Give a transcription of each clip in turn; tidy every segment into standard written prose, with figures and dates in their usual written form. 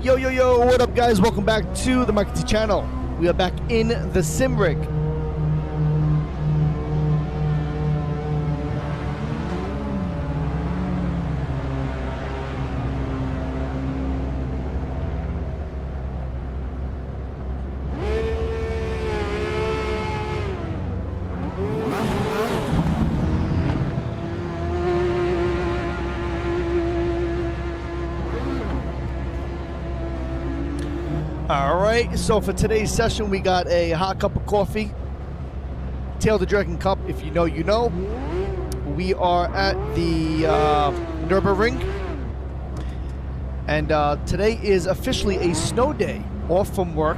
Yo, what up guys? Welcome back to the Marketing channel. We are back in the sim rig. Alright, so for today's session we got a hot cup of coffee, tail the dragon cup, if you know, you know. We are at the Nürburgring, and today is officially a snow day, off from work.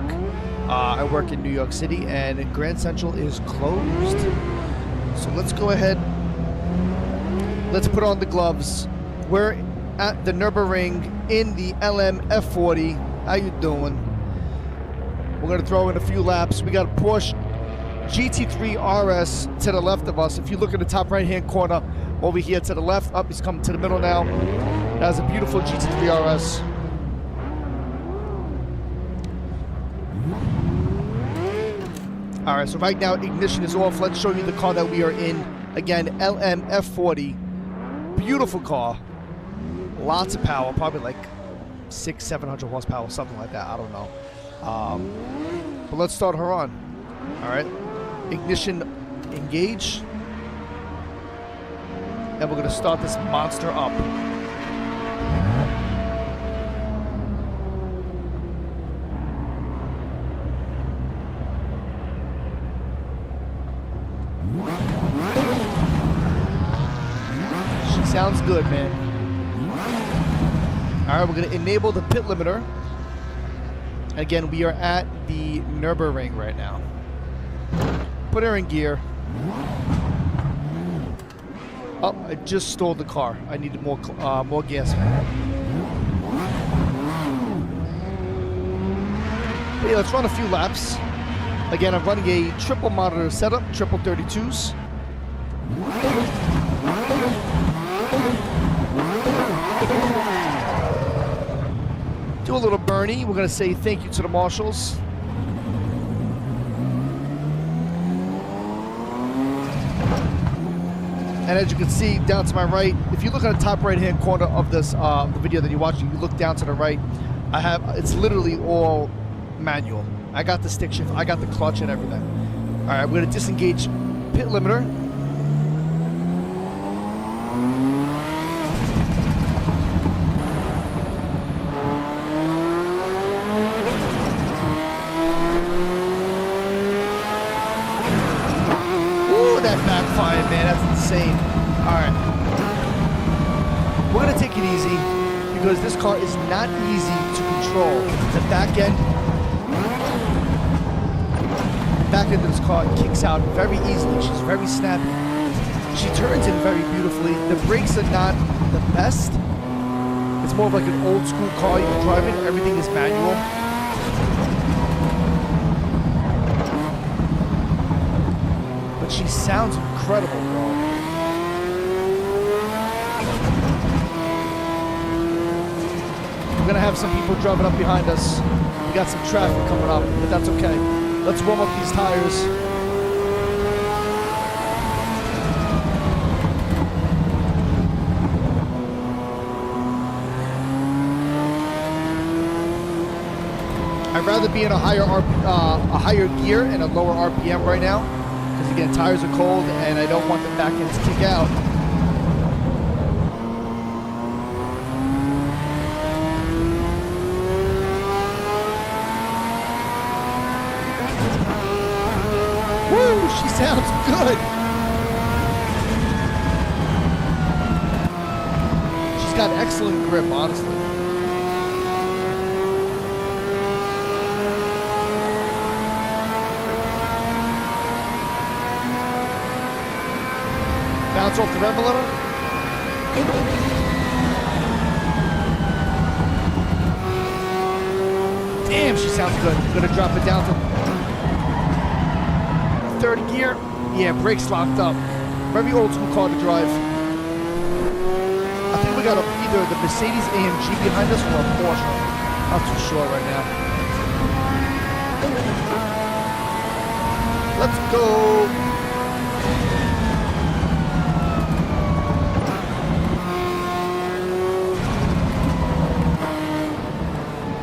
I work in New York City and Grand Central is closed. So let's go ahead, let's put on the gloves. We're at the Nürburgring in the LM F40. How you doing? We're going to throw in a few laps. We got a Porsche GT3 RS to the left of us. If you look at the top right-hand corner over here to the left, up, he's coming to the middle now. That's a beautiful GT3 RS. All right, so right now ignition is off. Let's show you the car that we are in. Again, LM F40. Beautiful car. Lots of power, probably like 600-700 horsepower, something like that. I don't know. But let's start her on. All right, ignition engage, and we're going to start this monster up. She sounds good, man. All right, we're going to enable the pit limiter. Again, we are at the Nürburgring right now. Put her in gear. Oh, I just stole the car. I needed more gas. But yeah, let's run a few laps. Again, I'm running a triple monitor setup, triple 32s. Do a little Bernie. We're going to say thank you to the marshals. And as you can see down to my right, if you look at the top right hand corner of this the video that you're watching, you look down to the right, it's literally all manual. I got the stick shift, I got the clutch and everything. All right, we're going to disengage pit limiter. That backfired, man, that's insane. Alright. We're gonna take it easy because this car is not easy to control. The back end of this car kicks out very easily. She's very snappy. She turns in very beautifully. The brakes are not the best. It's more of like an old school car you're driving. Everything is manual. She sounds incredible, bro. We're gonna have some people driving up behind us. We got some traffic coming up, but that's okay. Let's warm up these tires. I'd rather be in a higher gear and a lower RPM right now. Because again, tires are cold and I don't want the back end to kick out. Woo! She sounds good! She's got excellent grip, honestly. Bounce off the rev a little. Damn, she sounds good. I'm gonna drop it down to third gear. Yeah, brakes locked up. Very old school car to drive. I think we got either the Mercedes AMG behind us or a Porsche. Not too sure right now. Let's go.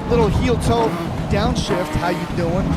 Little heel toe downshift. How you doing?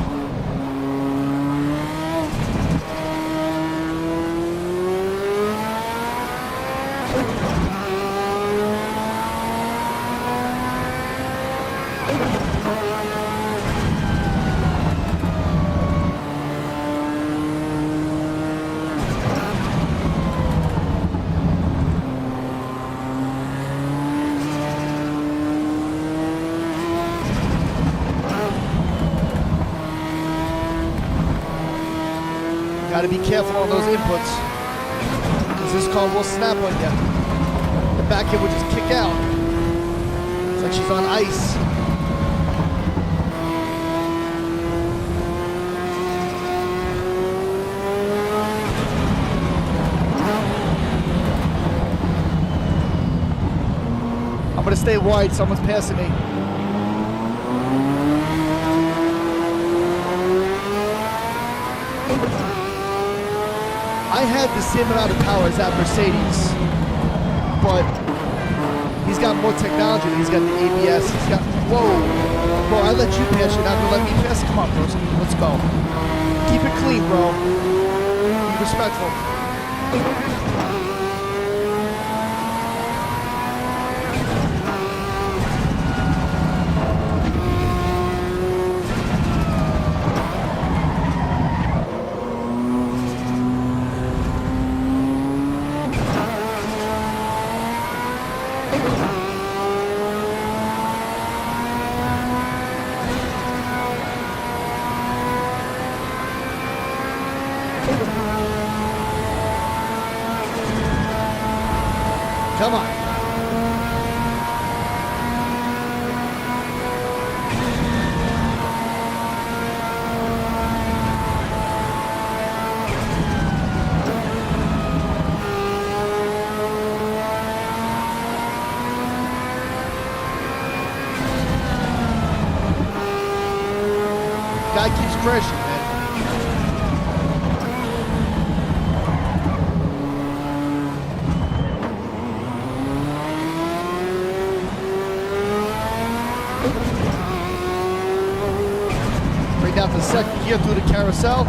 Got to be careful on those inputs, because this car will snap on you. The back end will just kick out. It's like she's on ice. I'm going to stay wide. Someone's passing me. I had the same amount of power as that Mercedes, but he's got more technology. He's got the ABS. He's got, whoa, bro, I let you pass. You're not gonna let me pass? Come on, bro, let's go. Keep it clean, bro. Be respectful. Come on. Guy keeps crashing, man. Down to the second gear through the carousel.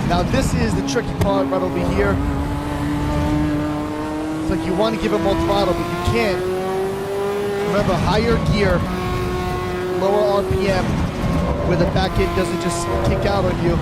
Now this is the tricky part right over here. It's like you want to give it more throttle, but you can't. Remember, higher gear, lower RPM, where the back end doesn't just kick out on you.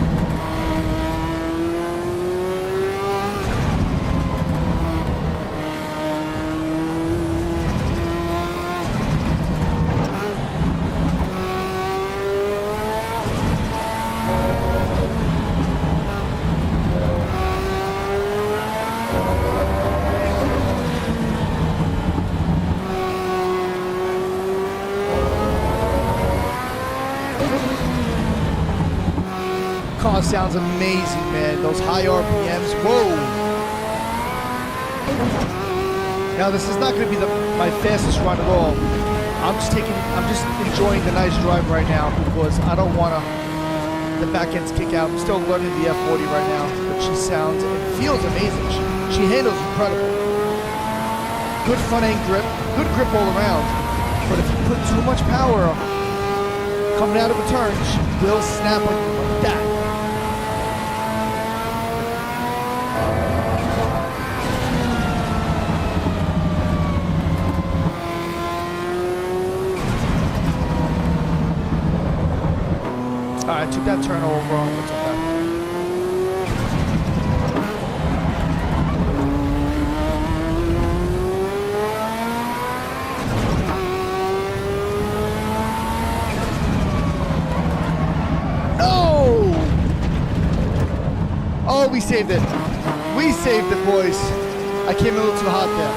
Car sounds amazing, man. Those high RPMs. Whoa. Now this is not going to be my fastest run at all. I'm just enjoying the nice drive right now because I don't want the back ends kick out. I'm still learning the F40 right now, but she sounds and feels amazing. She handles incredible. Good front end grip, good grip all around. But if you put too much power coming out of a turn, she will snap on you like that. I took that turn over wrong. It's okay. No! we saved it. We saved it, boys. I came in a little too hot there.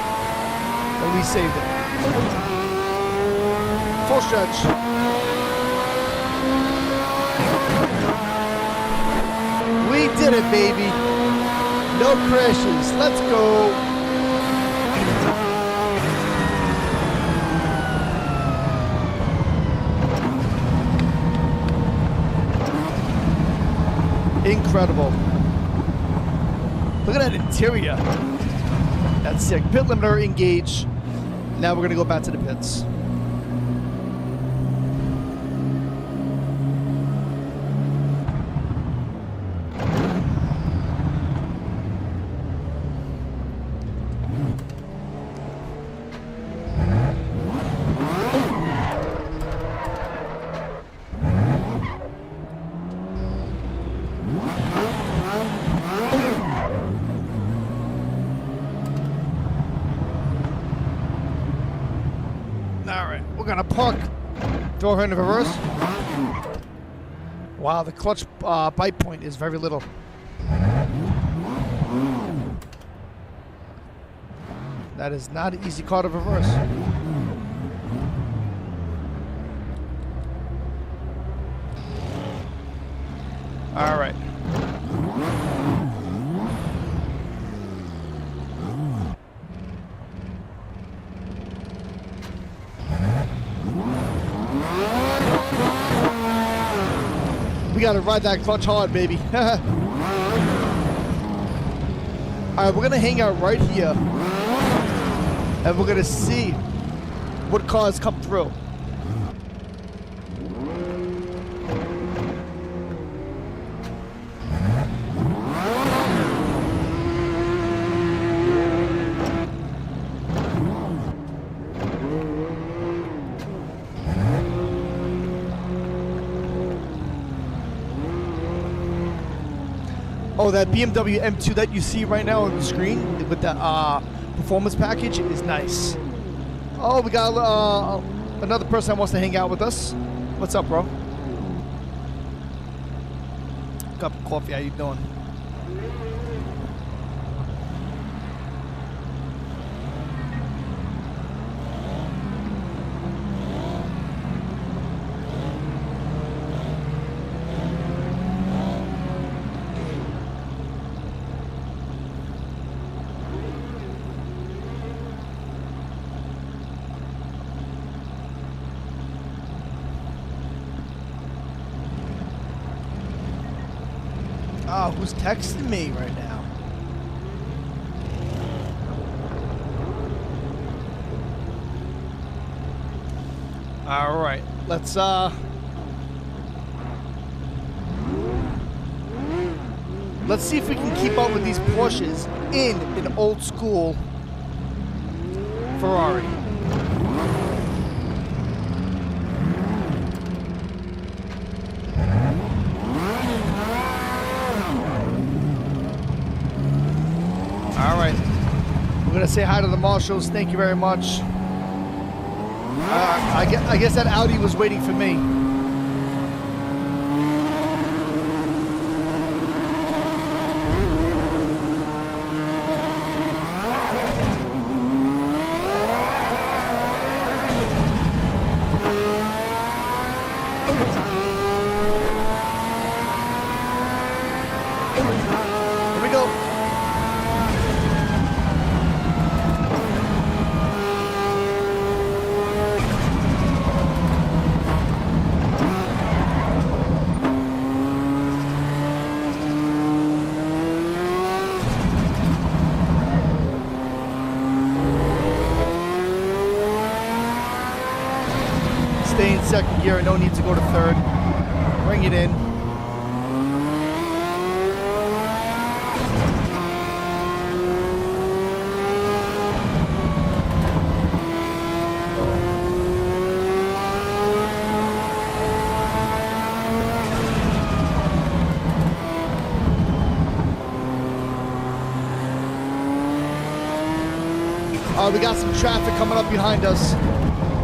But we saved it. Full stretch. We did it, baby. No crashes. Let's go. Incredible. Look at that interior. That's sick. Pit limiter engaged. Now we're going to go back to the pits. Park. Throw her into reverse. Wow, the clutch bite point is very little. That is not an easy car to reverse. All right. We gotta ride that clutch hard, baby. All right, we're gonna hang out right here, and we're gonna see what cars come through. Oh, that BMW M2 that you see right now on the screen with the performance package is nice. Oh, we got another person that wants to hang out with us. What's up, bro? Cup of coffee, how you doing? Oh, who's texting me right now? All right, let's see if we can keep up with these Porsches in an old school Ferrari. All right, we're gonna say hi to the marshals. Thank you very much. I guess that Audi was waiting for me. Here we go. Stay in second gear, no need to go to third. Bring it in. We got some traffic coming up behind us.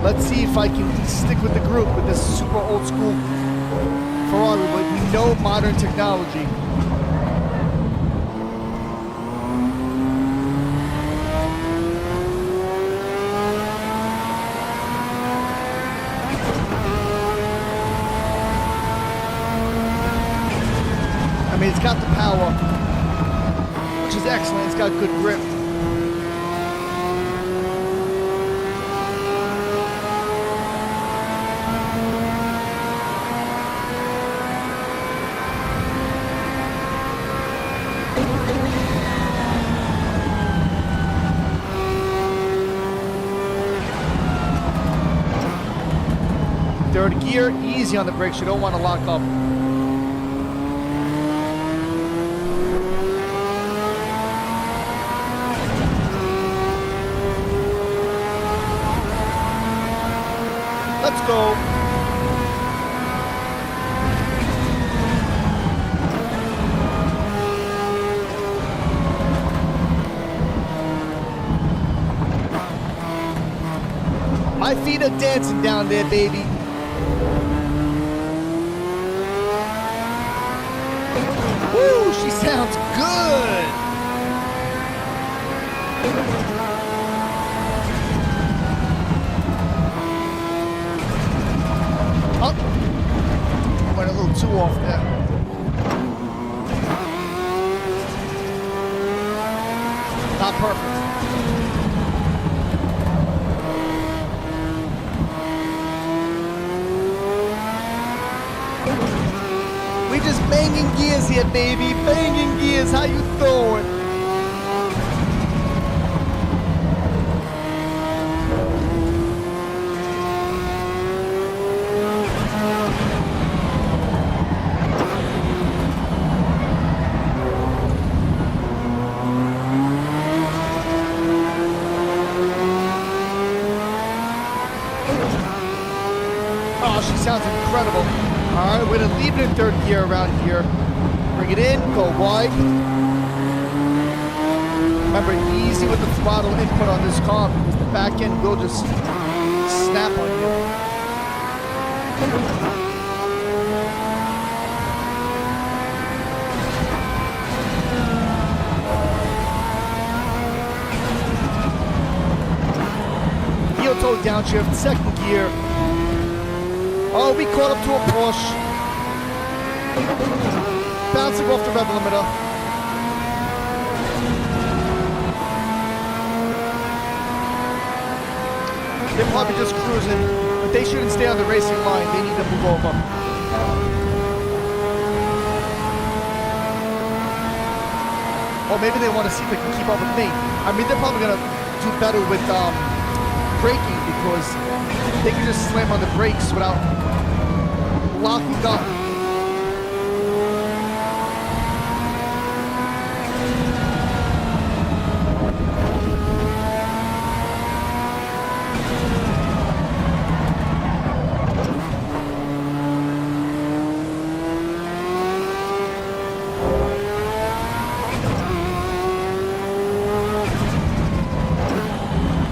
Let's see if I can stick with the group with this super old school Ferrari with no modern technology. mean, it's got the power, which is excellent. It's got good grip. Third gear, easy on the brakes. You don't want to lock up. Let's go. My feet are dancing down there, baby. Woo, she sounds good. Oh, went a little too off there. Not perfect. We just banging gears here, baby. Banging gears. How you doing? Oh, she sounds incredible. All right, we're gonna leave it in third gear around here. Bring it in, go wide. Remember, easy with the throttle input on this car because the back end will just snap on you. Heel toe downshift, second gear. Oh, we caught up to a Porsche. Bouncing off the rev limiter. They're probably just cruising, but they shouldn't stay on the racing line. They need to move over. Or maybe they want to see if they can keep up with me. I mean, they're probably going to do better with braking because they can just slam on the brakes without locking up.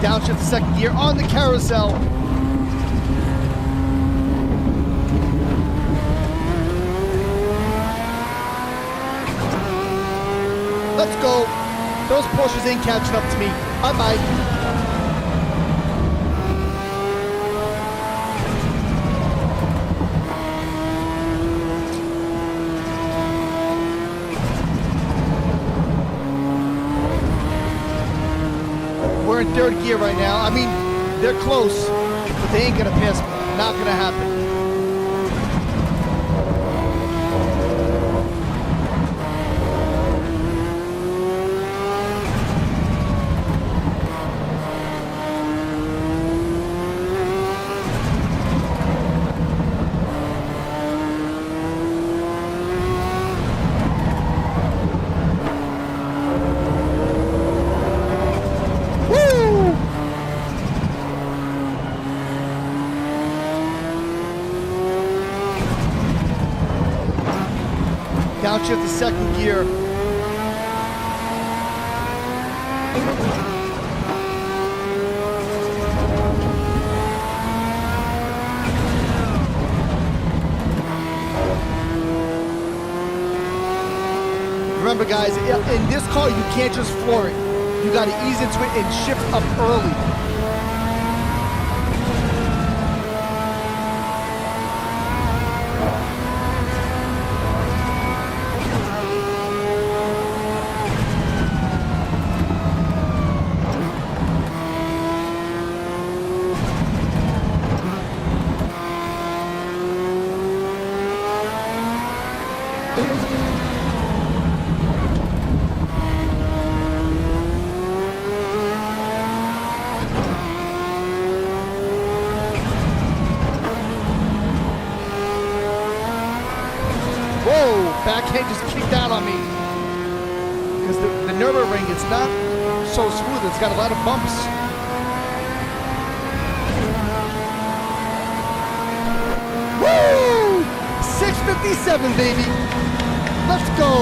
Downshift second gear on the carousel. Let's go. Those Porsches ain't catching up to me. Bye-bye. We're in third gear right now. I mean, they're close, but they ain't gonna pass me. Not gonna happen. Downshift the second gear. Remember guys, in this car you can't just floor it. You gotta ease into it and shift up early. Whoa, backhand just kicked out on me. Because the Nürburgring, it's not so smooth. It's got a lot of bumps. Woo! 657, baby. Let's go.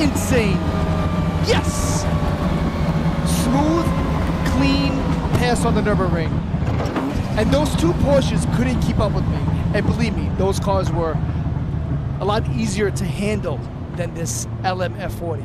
Insane. Yes! Smooth, clean pass on the Nürburgring. And those two Porsches couldn't keep up with me. And believe me, those cars were a lot easier to handle than this LM F40.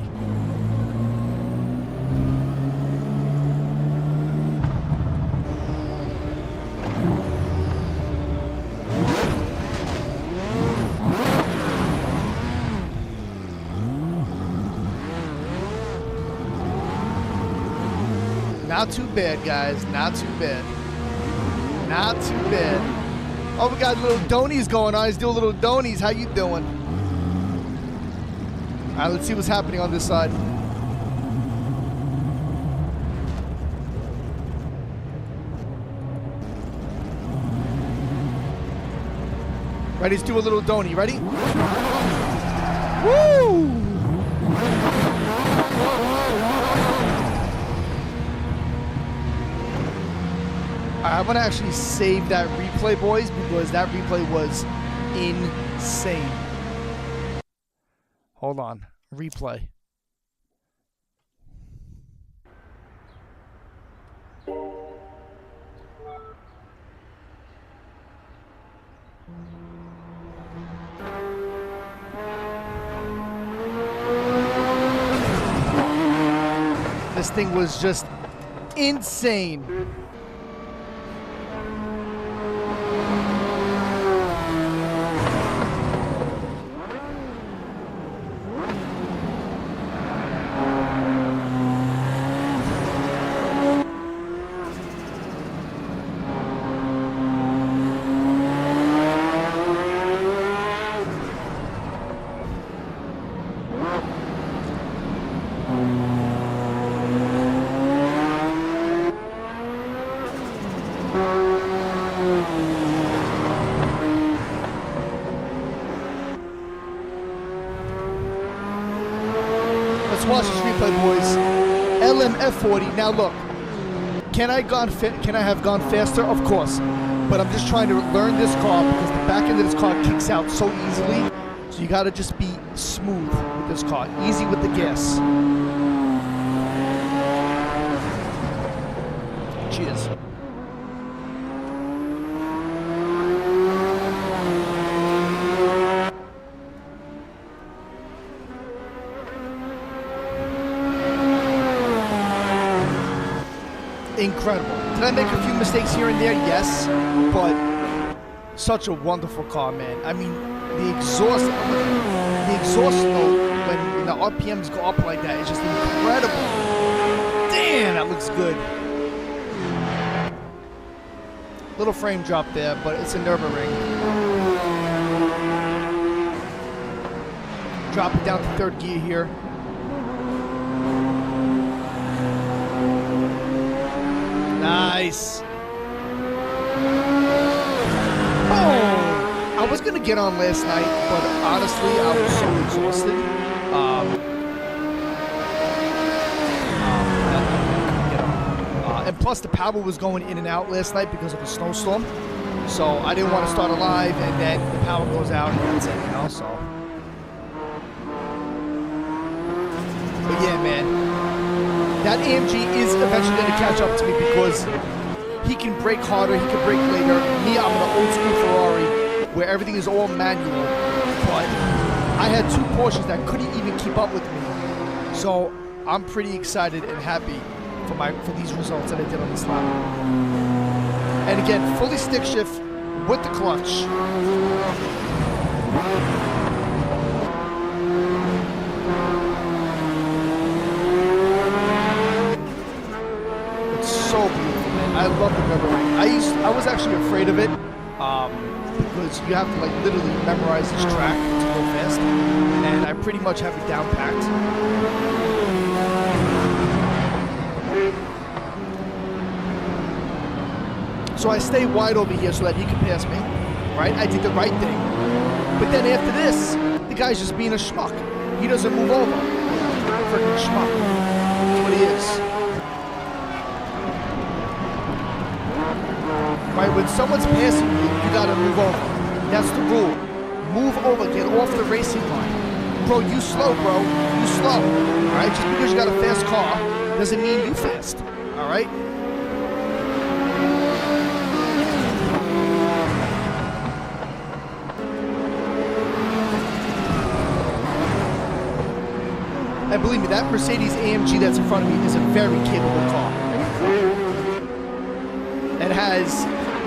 Not too bad, guys. Not too bad. Not too bad. Oh, we got little Donies going on. Let's do a little Donies. How you doing? All right, let's see what's happening on this side. Ready? Let's do a little Doney. Ready? Woo! I want to actually save that replay, boys, because that replay was insane. Hold on. Replay. This thing was just insane. Let's watch this replay, boys. LMF40. Now look, can I have gone faster? Of course, but I'm just trying to learn this car because the back end of this car kicks out so easily. So you got to just be smooth with this car, easy with the gas. Cheers. Incredible. Did I make a few mistakes here and there? Yes, but such a wonderful car, man. I mean, the exhaust note when the RPMs go up like that is just incredible. Damn, that looks good. Little frame drop there, but it's a Nürburgring. Drop it down to third gear here. Nice. Oh, I was gonna get on last night, but honestly, I was so exhausted. And plus, the power was going in and out last night because of a snowstorm. So I didn't want to start a live, and then the power goes out, and that's it, you know. So, but yeah, man. That AMG is eventually going to catch up to me because he can brake harder, he can brake later. Me, I'm an old school Ferrari where everything is all manual. But I had two Porsches that couldn't even keep up with me. So I'm pretty excited and happy for these results that I did on this lap. And again, fully stick shift with the clutch. So beautiful, man. I love the Nürburgring. I was actually afraid of it because you have to like literally memorize this track to go fast, and I pretty much have it down packed. So I stay wide over here so that he can pass me, right? I did the right thing. But then after this, the guy's just being a schmuck. He doesn't move over. Freaking schmuck. That's what he is. Right, when someone's passing you, you gotta move over. That's the rule. Move over, get off the racing line. Bro, you slow, bro. You slow. Alright, just because you got a fast car doesn't mean you fast. Alright? And believe me, that Mercedes AMG that's in front of me is a very capable car. It has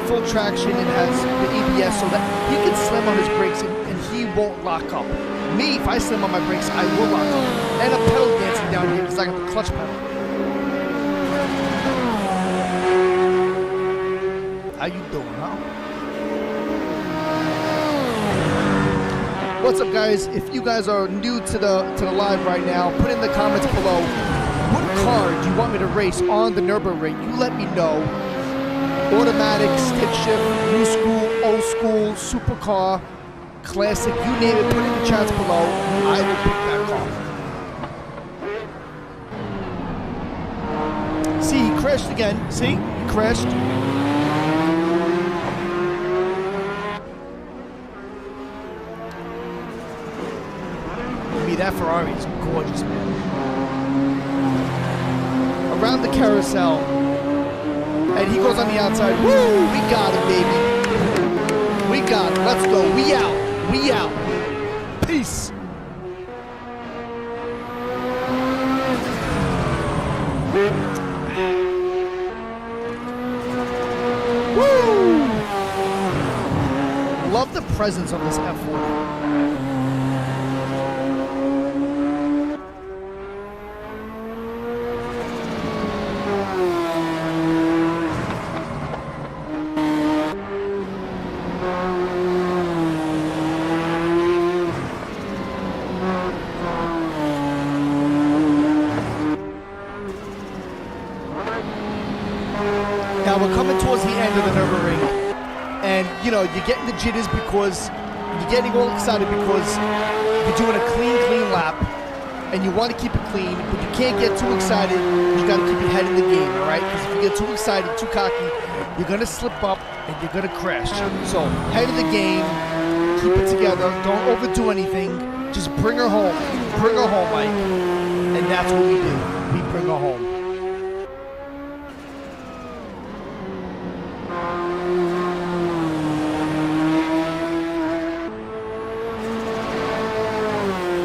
full traction, it has the ABS so that he can slam on his brakes and he won't lock up. Me, if I slam on my brakes, I will lock up. And a pedal dancing down here because I got the clutch pedal. How you doing, huh? What's up, guys? If you guys are new to the live right now, put in the comments below what car do you want me to race on the Nürburgring. You let me know. Automatic, stick shift, new school, old school, supercar, classic, you name it, put it in the chats below. I will pick that car. See, he crashed again. See? He crashed. That Ferrari is gorgeous, man. Around the carousel. And he goes on the outside. Woo! We got it, baby. We got it. Let's go. We out. We out. Peace. Woo! Love the presence of this F40. Now we're coming towards the end of the Nürburgring, and you know you're getting the jitters because you're getting all excited because you're doing a clean lap, and you want to keep it clean, but you can't get too excited. You got to keep your head in the game, all right? Because if you get too excited, too cocky, you're gonna slip up and you're gonna crash. So head of the game, keep it together. Don't overdo anything. Just bring her home, Mike, and that's what we do. We bring her home.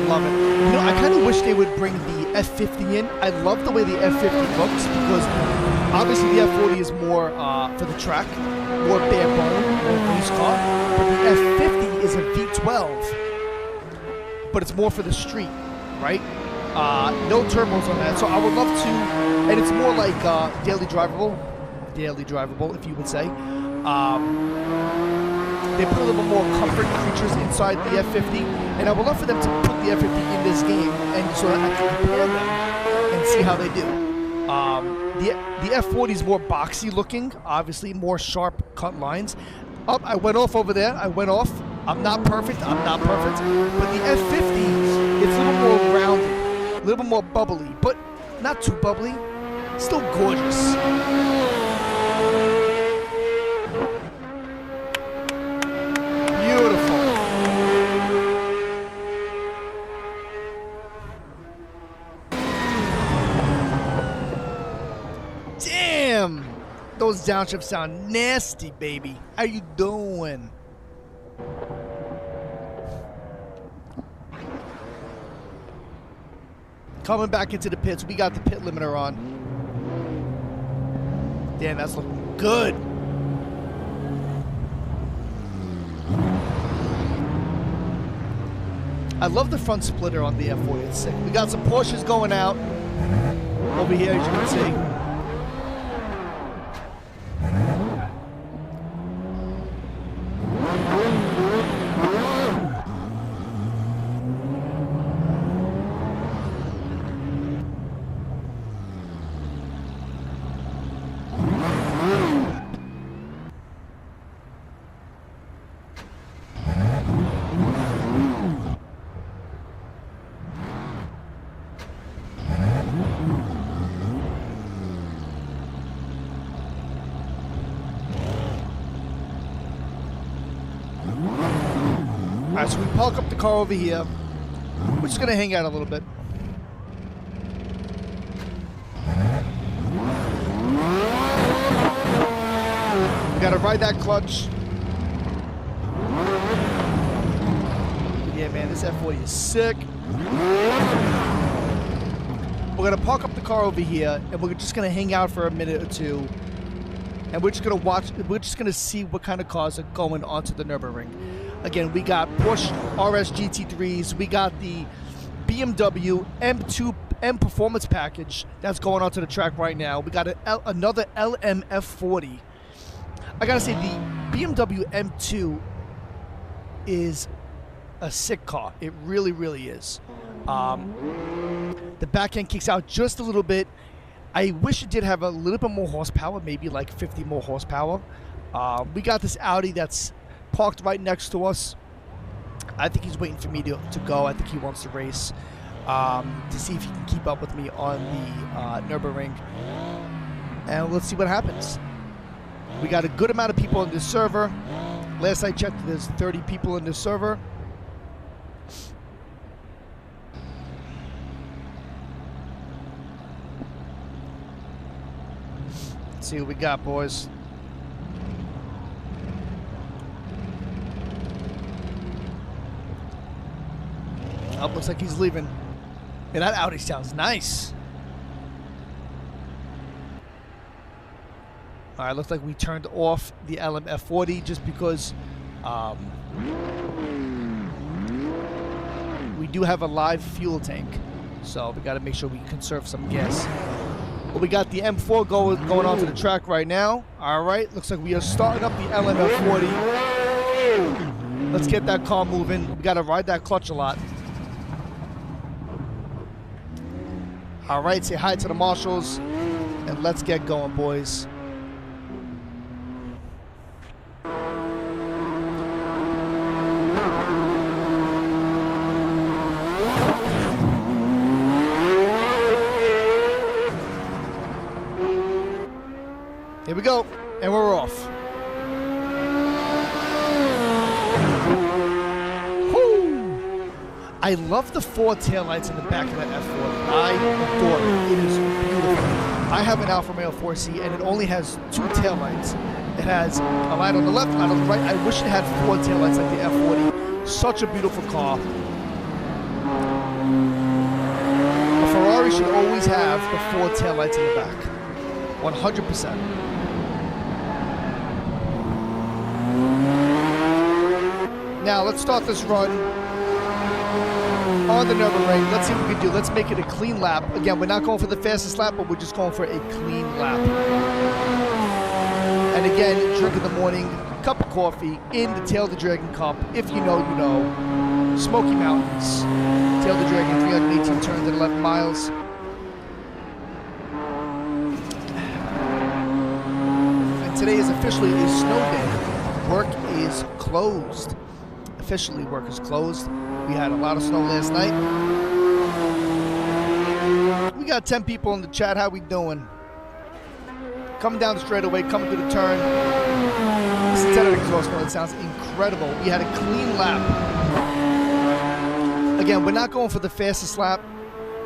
Love it. You know, I kind of wish they would bring the F50 in. I love the way the F50 looks because obviously the F40 is more for the track, more bare bone, more race car. But the F50 is a V12, but it's more for the street, right? No turbos on that, so I would love to, and it's more like daily drivable, if you would say. They put a little more comfort features inside the F50, and I would love for them to put the F50 in this game, and so that I can compare them and see how they do. The F40 is more boxy looking, obviously more sharp cut lines. Oh, I went off over there. I'm not perfect. But the F50, it's a little more rounded, a little bit more bubbly, but not too bubbly. Still gorgeous. Beautiful. Damn! Those downshifts sound nasty, baby. How you doing? Coming back into the pits. We got the pit limiter on. Damn, that's looking good. I love the front splitter on the F40. It's sick. We got some Porsches going out over here, as you can see. Alright, so we park up the car over here. We're just gonna hang out a little bit. We gotta ride that clutch. Yeah, man, this F40 is sick. We're gonna park up the car over here, and we're just gonna hang out for a minute or two. And we're just gonna watch. We're just gonna see what kind of cars are going onto the Nürburgring. Again, we got Porsche RS GT3s. We got the BMW M2 M Performance package that's going onto the track right now. We got another LMF40. I gotta say, the BMW M2 is a sick car. It really, really is. The back end kicks out just a little bit. I wish it did have a little bit more horsepower, maybe like 50 more horsepower. We got this Audi that's parked right next to us. I think he's waiting for me to go. I think he wants to race to see if he can keep up with me on the Nürburgring. And let's see what happens. We got a good amount of people in this server. Last I checked, there's 30 people in this server. Let's see what we got, boys. Oh, looks like he's leaving. Yeah, that Audi sounds nice. All right, looks like we turned off the LMF40 just because we do have a live fuel tank. So we got to make sure we conserve some gas. But we got the M4 going onto the track right now. All right, looks like we are starting up the LMF40. Let's get that car moving. We got to ride that clutch a lot. All right, say hi to the marshals, and let's get going, boys. Here we go, and we're off. Woo! I love the four taillights in the back of that F40. I adore it. It is beautiful. I have an Alfa Romeo 4C, and it only has two taillights. It has a light on the left, a light on the right. I wish it had four taillights like the F40. Such a beautiful car. A Ferrari should always have the four taillights in the back. 100%. Now, let's start this run on the Nürburgring. Let's see what we can do. Let's make it a clean lap. Again, we're not going for the fastest lap, but we're just going for a clean lap. And again, drink in the morning, cup of coffee in the Tail of the Dragon Cup. If you know, you know. Smoky Mountains. Tail of the Dragon, 318 turns at 11 miles. And today is officially a snow day. Work is closed. Officially, work is closed. We had a lot of snow last night. We got 10 people in the chat. How we doing? Coming down the straightaway, coming to the turn. Listen to that exhaust noise. It sounds incredible. We had a clean lap. Again, we're not going for the fastest lap.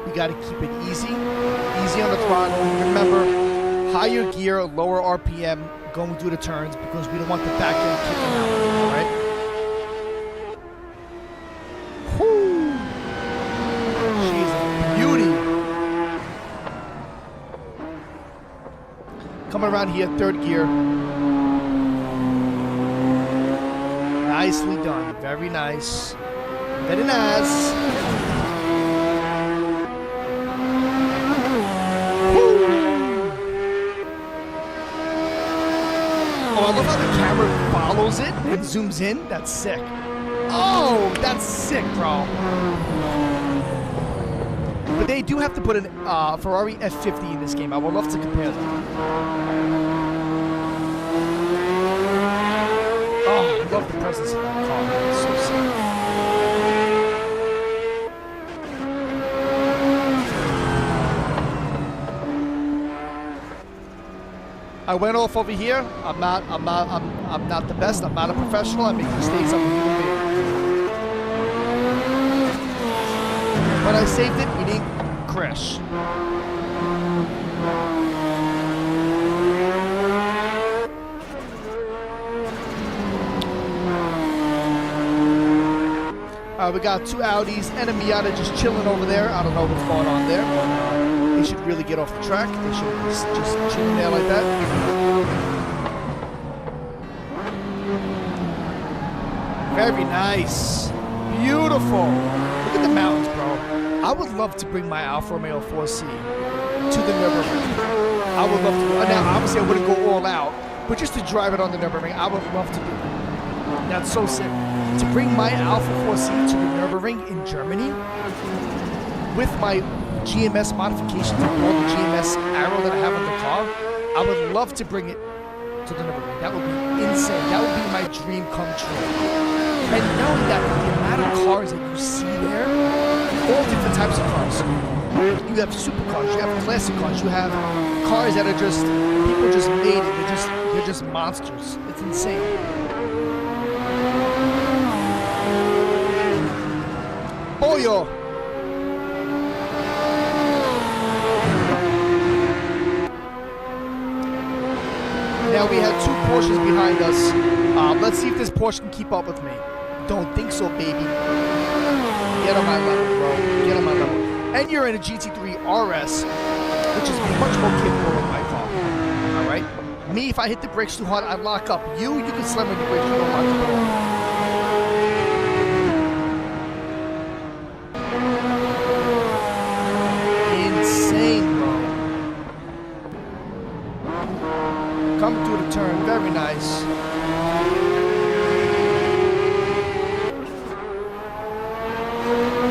We got to keep it easy. Easy on the throttle. Remember, higher gear, lower RPM going through the turns because we don't want the back end kicking out. All right? Coming around here, third gear. Nicely done. Very nice. Very nice. Woo. Oh, I love how the camera follows it and zooms in. That's sick. Oh, that's sick, bro. But they do have to put a Ferrari F50 in this game. I would love to compare them. Oh, I love the presence of that car. It's so sick. I went off over here. I'm not the best. I'm not a professional. I make mistakes. I'm a human being. When I saved it, we didn't crash. We got 2 Audis and a Miata just chilling over there. I don't know what's going on there, but they should really get off the track. They should just chilling there like that. Very nice. Beautiful. Look at the mountains, bro. I would love to bring my Alfa Romeo 4C to the Nürburgring. I would love to. Now, obviously, I wouldn't go all out, but just to drive it on the Nürburgring, I would love to do that. That's so sick. To bring my Alfa 4C to the Nürburgring in Germany with my GMS modifications and all the GMS aero that I have on the car, I would love to bring it to the Nürburgring. That would be insane. That would be my dream come true. And knowing that the amount of cars that you see there, all different types of cars. You have supercars, you have classic cars, you have cars that are just, people just made it, they're just monsters. It's insane. Boyo! Now we have 2 Porsches behind us. Let's see if this Porsche can keep up with me. Don't think so, baby. Get on my level, bro. Get on my level. And you're in a GT3 RS, which is much more capable of my car. Alright? Me, if I hit the brakes too hard, I lock up. You can slam on the brakes, you don't lock up at all. Coming through the turn, very nice.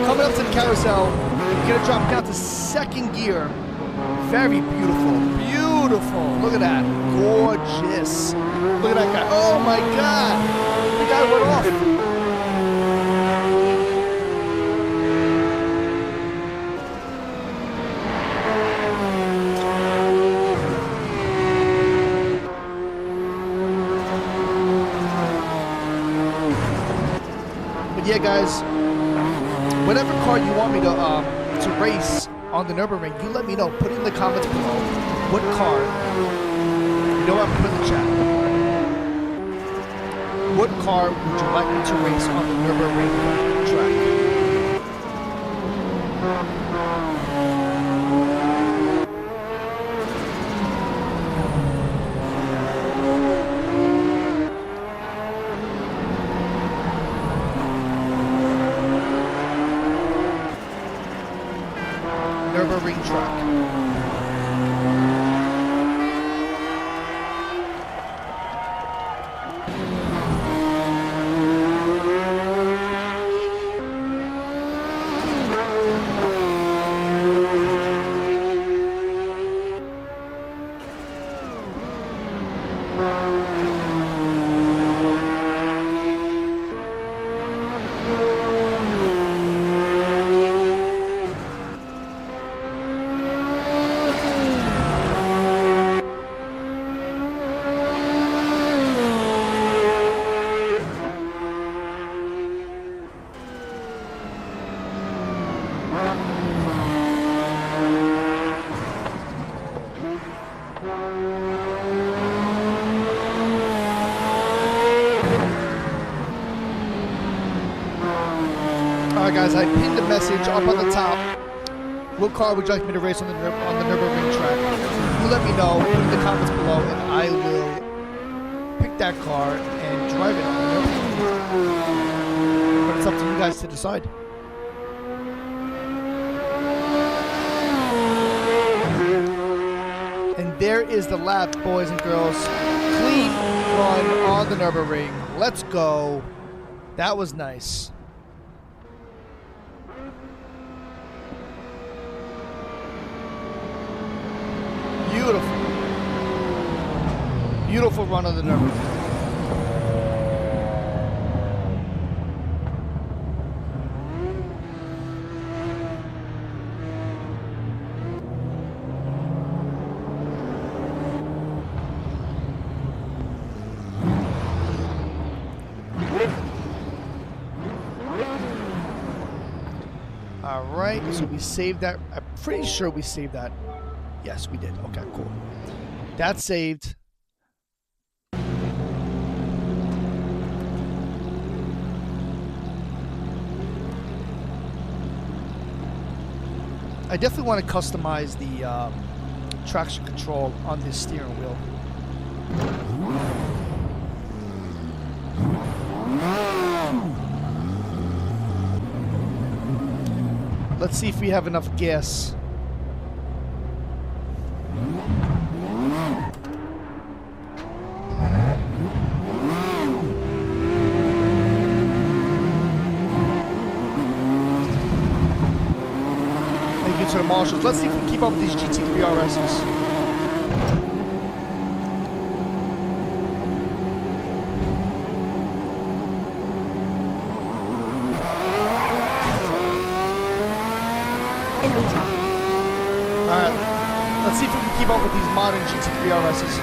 Coming up to the carousel, we're gonna drop down to 2nd gear. Very beautiful, beautiful. Look at that, gorgeous. Look at that guy. Oh my God, the guy went off. Yeah, guys, whatever car you want me to race on the Nürburgring, you let me know. Put it in the comments below. What car? You know what? Put in the chat. What car would you like me to race on the Nürburgring track? Nürburgring track. Alright guys, I pinned a message up on the top. What car would you like me to race on the Nürburgring track? You let me know, put in the comments below, and I will pick that car and drive it on the Nürburgring. But it's up to you guys to decide. And there is the lap, boys and girls. Clean run on the Nürburgring. Let's go. That was nice. Beautiful. Beautiful run on the Nürburgring. All right. So we saved that. I'm pretty sure we saved that. Yes, we did. Okay, cool. That's saved. I definitely want to customize the traction control on this steering wheel. Let's see if we have enough gas. To the marshals. Let's see if we can keep up with these GT3 RSs. Alright, let's see if we can keep up with these modern GT3 RSs.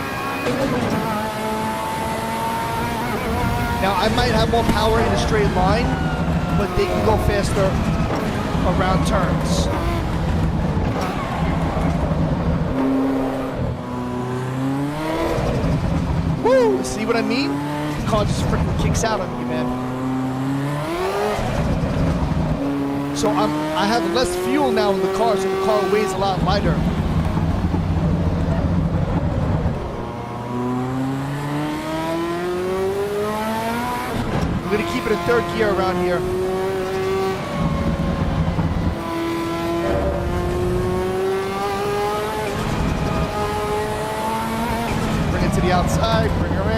Now, I might have more power in a straight line, but they can go faster around turns. See what I mean? The car just freaking kicks out on you, man. So I have less fuel now in the car, so the car weighs a lot lighter. I'm gonna keep it in third gear around here. Bring it to the outside, bring her in.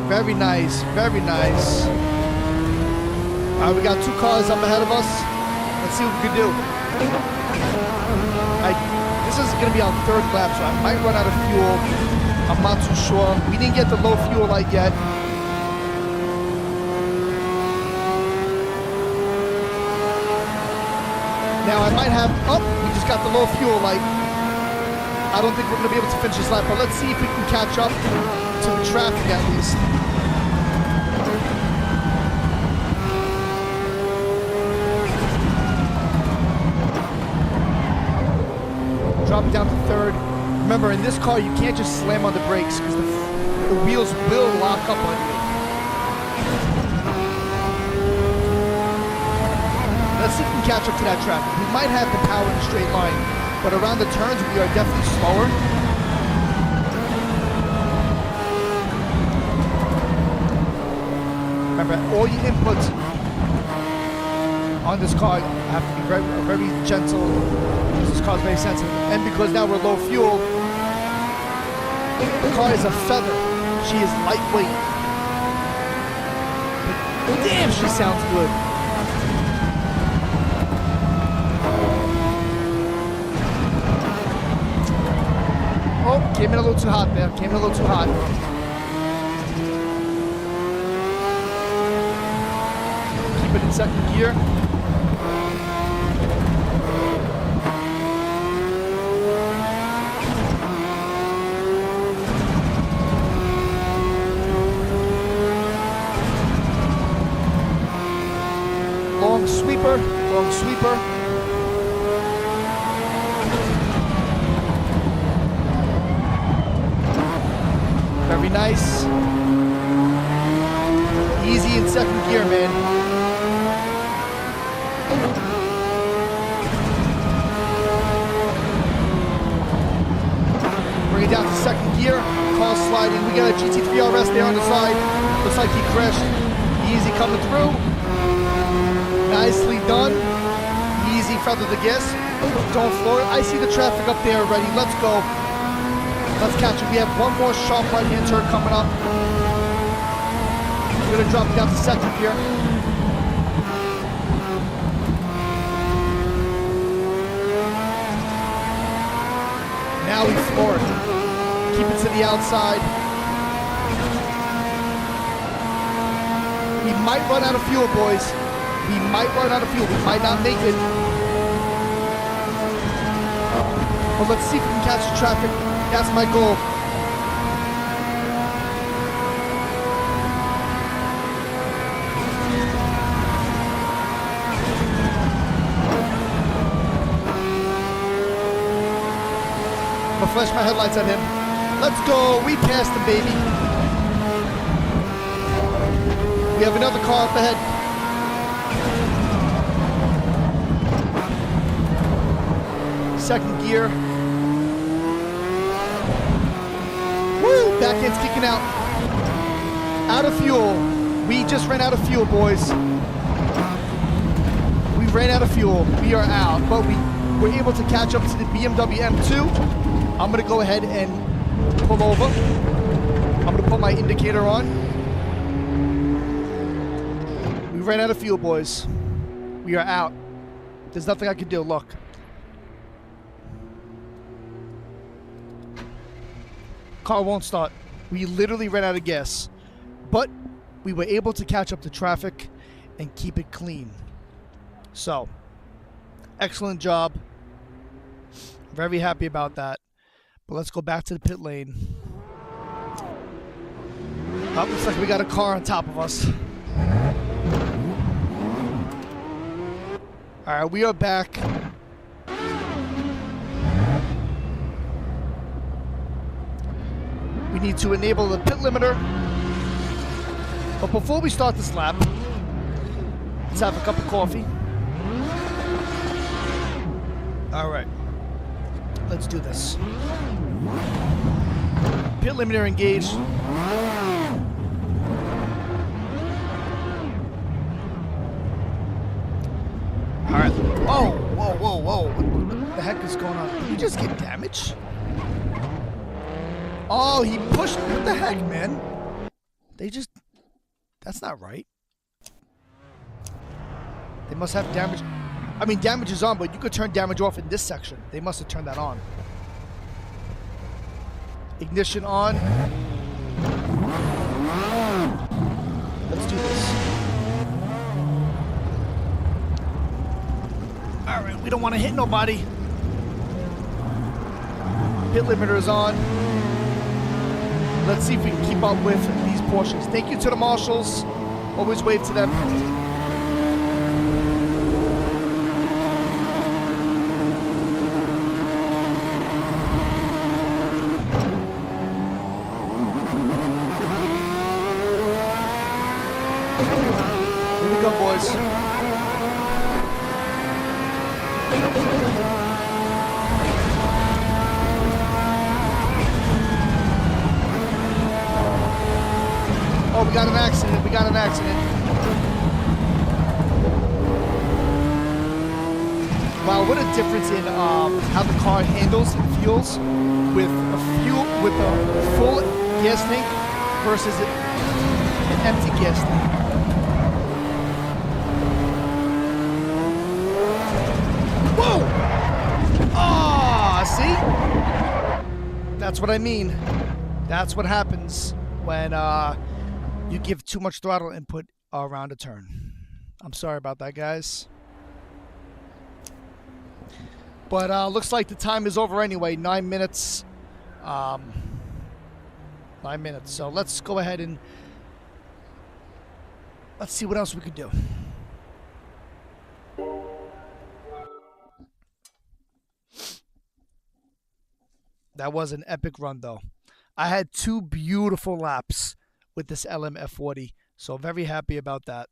Very nice, very nice. All right, we got 2 cars up ahead of us. Let's see what we can do. This is gonna be on 3rd lap, so I might run out of fuel. I'm not too sure. We didn't get the low fuel light yet. Now I might have, we just got the low fuel light. I don't think we're gonna be able to finish this lap, but let's see if we can catch up to the traffic at least. Drop it down to 3rd. Remember, in this car, you can't just slam on the brakes because the wheels will lock up on you. Let's see if we can catch up to that traffic. We might have the power in a straight line, but around the turns, we are definitely slower. Remember, all your inputs on this car have to be very, very gentle. This car is very sensitive. And because now we're low fuel, the car is a feather. She is lightweight. But damn, she sounds good. Oh, came in a little too hot there. Came in a little too hot. Keep it in 2nd gear. Long sweeper, long sweeper. Very nice. Easy in 2nd gear, man. Bring it down to 2nd gear. Car sliding. We got a GT3 RS there on the side. Looks like he crashed. Easy coming through. Nicely done. Easy feather the gas. Don't floor it. I see the traffic up there already. Let's go. Let's catch it. We have one more sharp right-hand turn coming up. We're going to drop it down to 2nd gear. Now we floor it. Keep it to the outside. We might run out of fuel, boys. We might run out of fuel. We might not make it. But let's see if we can catch the traffic. That's my goal. I'm gonna flash my headlights at him. Let's go. We passed him, baby. We have another car up ahead. Second gear. Woo! Back end's kicking out. Out of fuel. We just ran out of fuel, boys. We ran out of fuel. We are out. But we were able to catch up to the BMW M2. I'm going to go ahead and pull over. I'm going to put my indicator on. We ran out of fuel, boys. We are out. There's nothing I can do. Look. Car won't start. We literally ran out of gas. But we were able to catch up to traffic and keep it clean. So, excellent job. Very happy about that. But let's go back to the pit lane. Oh, looks like we got a car on top of us. Alright, we are back. We need to enable the pit limiter. But before we start this lap, let's have a cup of coffee. Alright. Let's do this. Pit limiter engaged. Alright. Oh, whoa, whoa, whoa. What the heck is going on? Did you just get damaged? Oh, he pushed. What the heck, man? They just... That's not right. They must have damage. I mean, damage is on, but you could turn damage off in this section. They must have turned that on. Ignition on. Let's do this. Alright, we don't want to hit nobody. Pit limiter is on. Let's see if we can keep up with these Porsches. Thank you to the marshals. Always wave to them. Here we go, boys. Oh, we got an accident. We got an accident. Wow, what a difference in how the car handles and feels with a full gas tank versus an empty gas tank. Whoa! Ah, see? That's what I mean. That's what happens when you give too much throttle input around a turn. I'm sorry about that, guys. But looks like the time is over anyway. 9 minutes. 9 minutes. So let's go ahead and let's see what else we could do. That was an epic run, though. I had 2 beautiful laps with this LM F40, so very happy about that.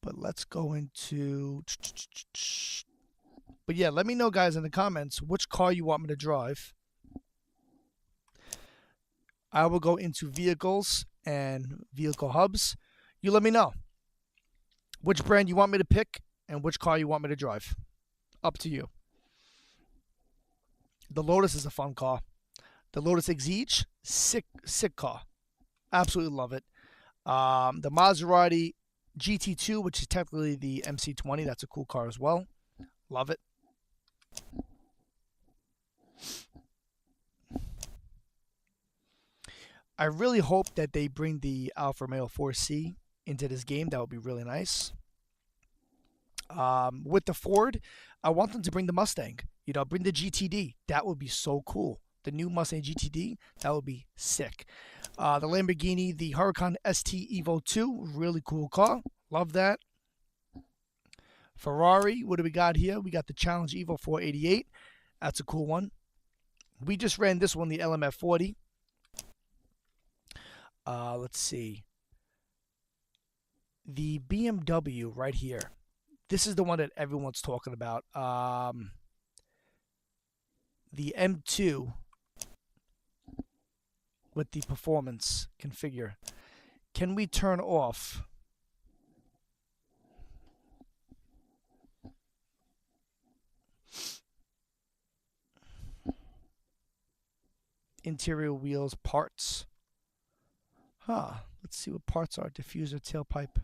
But let's go into... But yeah, let me know, guys, in the comments which car you want me to drive. I will go into vehicles and vehicle hubs. You let me know which brand you want me to pick and which car you want me to drive. Up to you. The Lotus is a fun car. The Lotus Exige, sick car. Absolutely love it. The Maserati GT2, which is technically the MC20, that's a cool car as well. Love it. I really hope that they bring the Alfa Romeo 4C into this game. That would be really nice. With the Ford, I want them to bring the Mustang. You know, bring the GTD. That would be so cool. The new Mustang GTD, that would be sick. The Lamborghini, the Huracan ST Evo 2, really cool car. Love that. Ferrari, what do we got here? We got the Challenge Evo 488. That's a cool one. We just ran this one, the LMF 40. Let's see. The BMW right here. This is the one that everyone's talking about. The M2 with the performance configure. Can we turn off interior wheels parts? Let's see what parts are. Diffuser, tailpipe.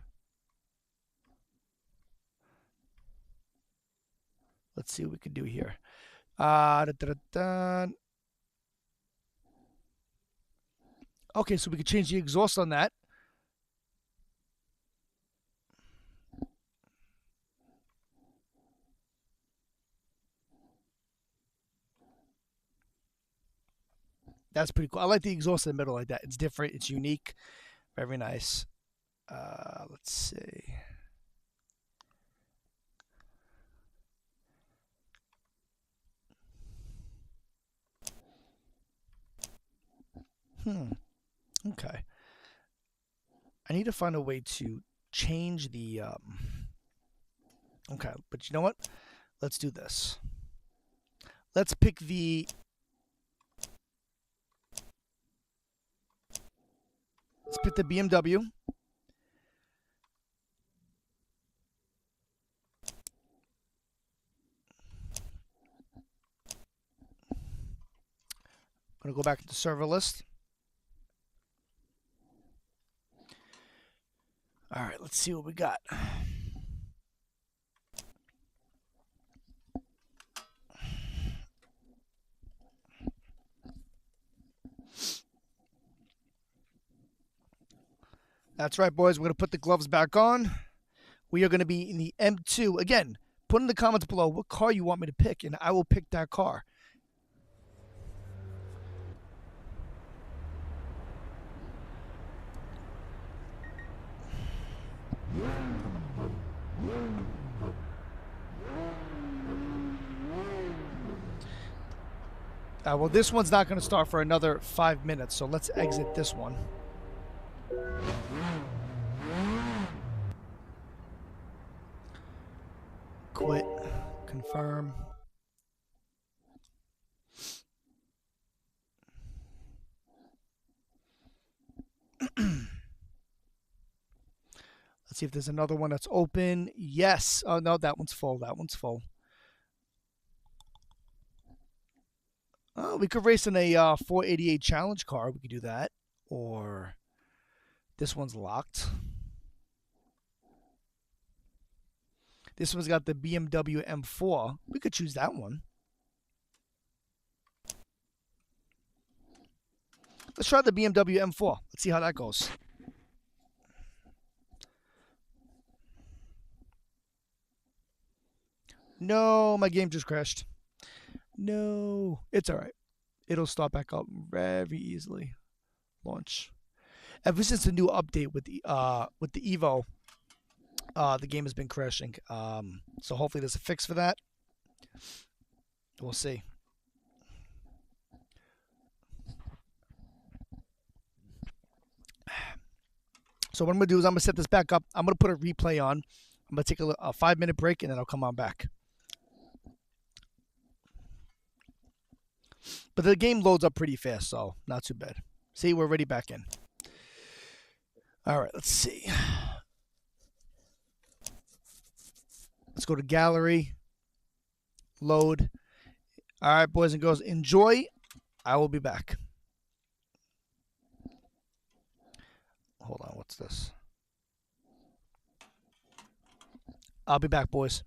Let's see what we can do here. Okay, so we can change the exhaust on that. That's pretty cool. I like the exhaust in the middle like that. It's different. It's unique. Very nice. Let's see. Okay. I need to find a way to change the... Okay, but you know what? Let's do this. Let's pick the... Let's pick the BMW. I'm going to go back to server list. All right, let's see what we got. That's right, boys. We're going to put the gloves back on. We are going to be in the M2. Again, put in the comments below what car you want me to pick, and I will pick that car. Well, this one's not going to start for another 5 minutes, so let's exit this one. Quit. Confirm. Let's see if there's another one that's open. Yes. Oh, no, that one's full. That one's full. Oh, we could race in a 488 challenge car. We could do that. Or this one's locked. This one's got the BMW M4. We could choose that one. Let's try the BMW M4. Let's see how that goes. No, my game just crashed. No, it's all right. It'll start back up very easily. Launch. Ever since the new update with the Evo, the game has been crashing. So hopefully there's a fix for that. We'll see. So what I'm gonna do is I'm gonna set this back up. I'm gonna put a replay on. I'm gonna take a 5-minute break and then I'll come on back. But the game loads up pretty fast, so not too bad. See, we're already back in. All right, let's see. Let's go to gallery. Load. All right, boys and girls, enjoy. I will be back. Hold on, what's this? I'll be back, boys.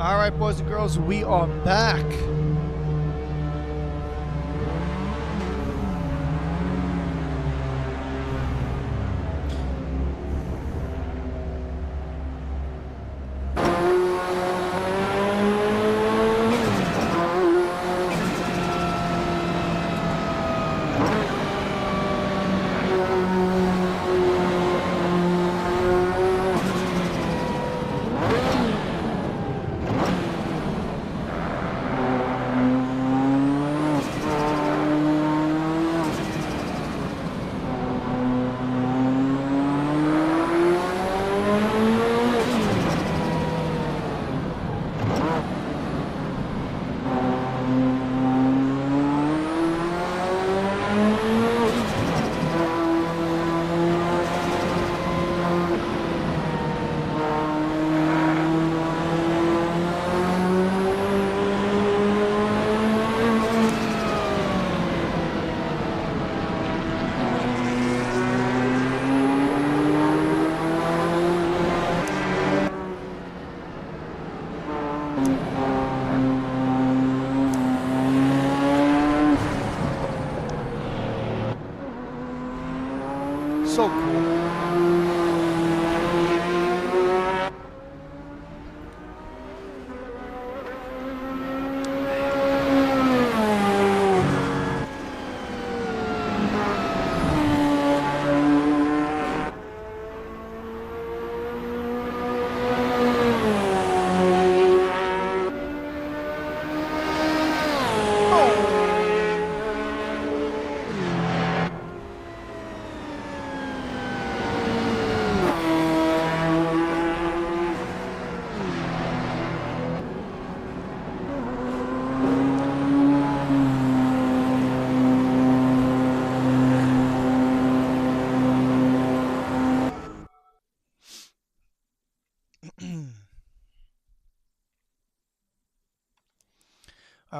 All right, boys and girls, we are back. So cool.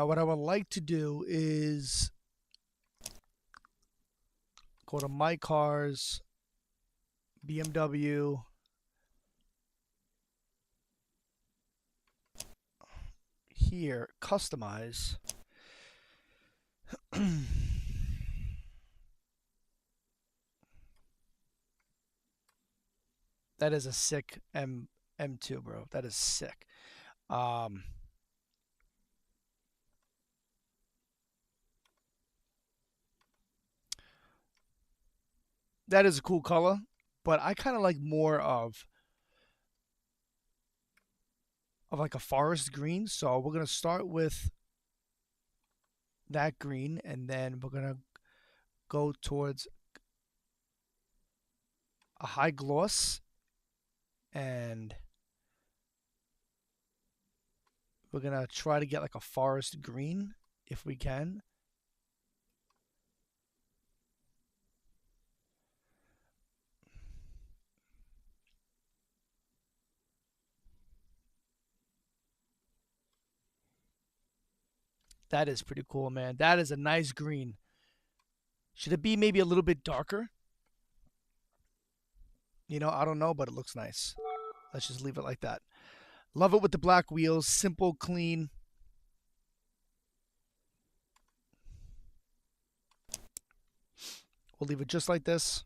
What I would like to do is go to My Cars, BMW, here, customize. That is a sick M2, bro. That is sick. That is a cool color, but I kind of like more of like a forest green. So we're gonna start with that green, and then we're gonna go towards a high gloss, and we're gonna try to get like a forest green if we can. That is pretty cool, man. That is a nice green. Should it be maybe a little bit darker? You know, I don't know, but it looks nice. Let's just leave it like that. Love it with the black wheels. Simple, clean. We'll leave it just like this.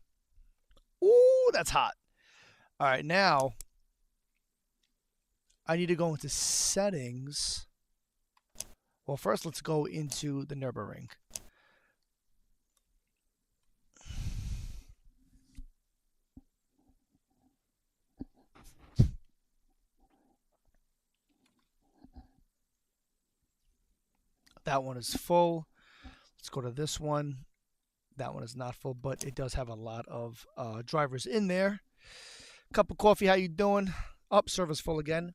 Ooh, that's hot. All right, now I need to go into settings. Well, first let's go into the Nürburgring. That one is full. Let's go to this one. That one is not full, but it does have a lot of drivers in there. Cup of coffee, how you doing? Up, service full again.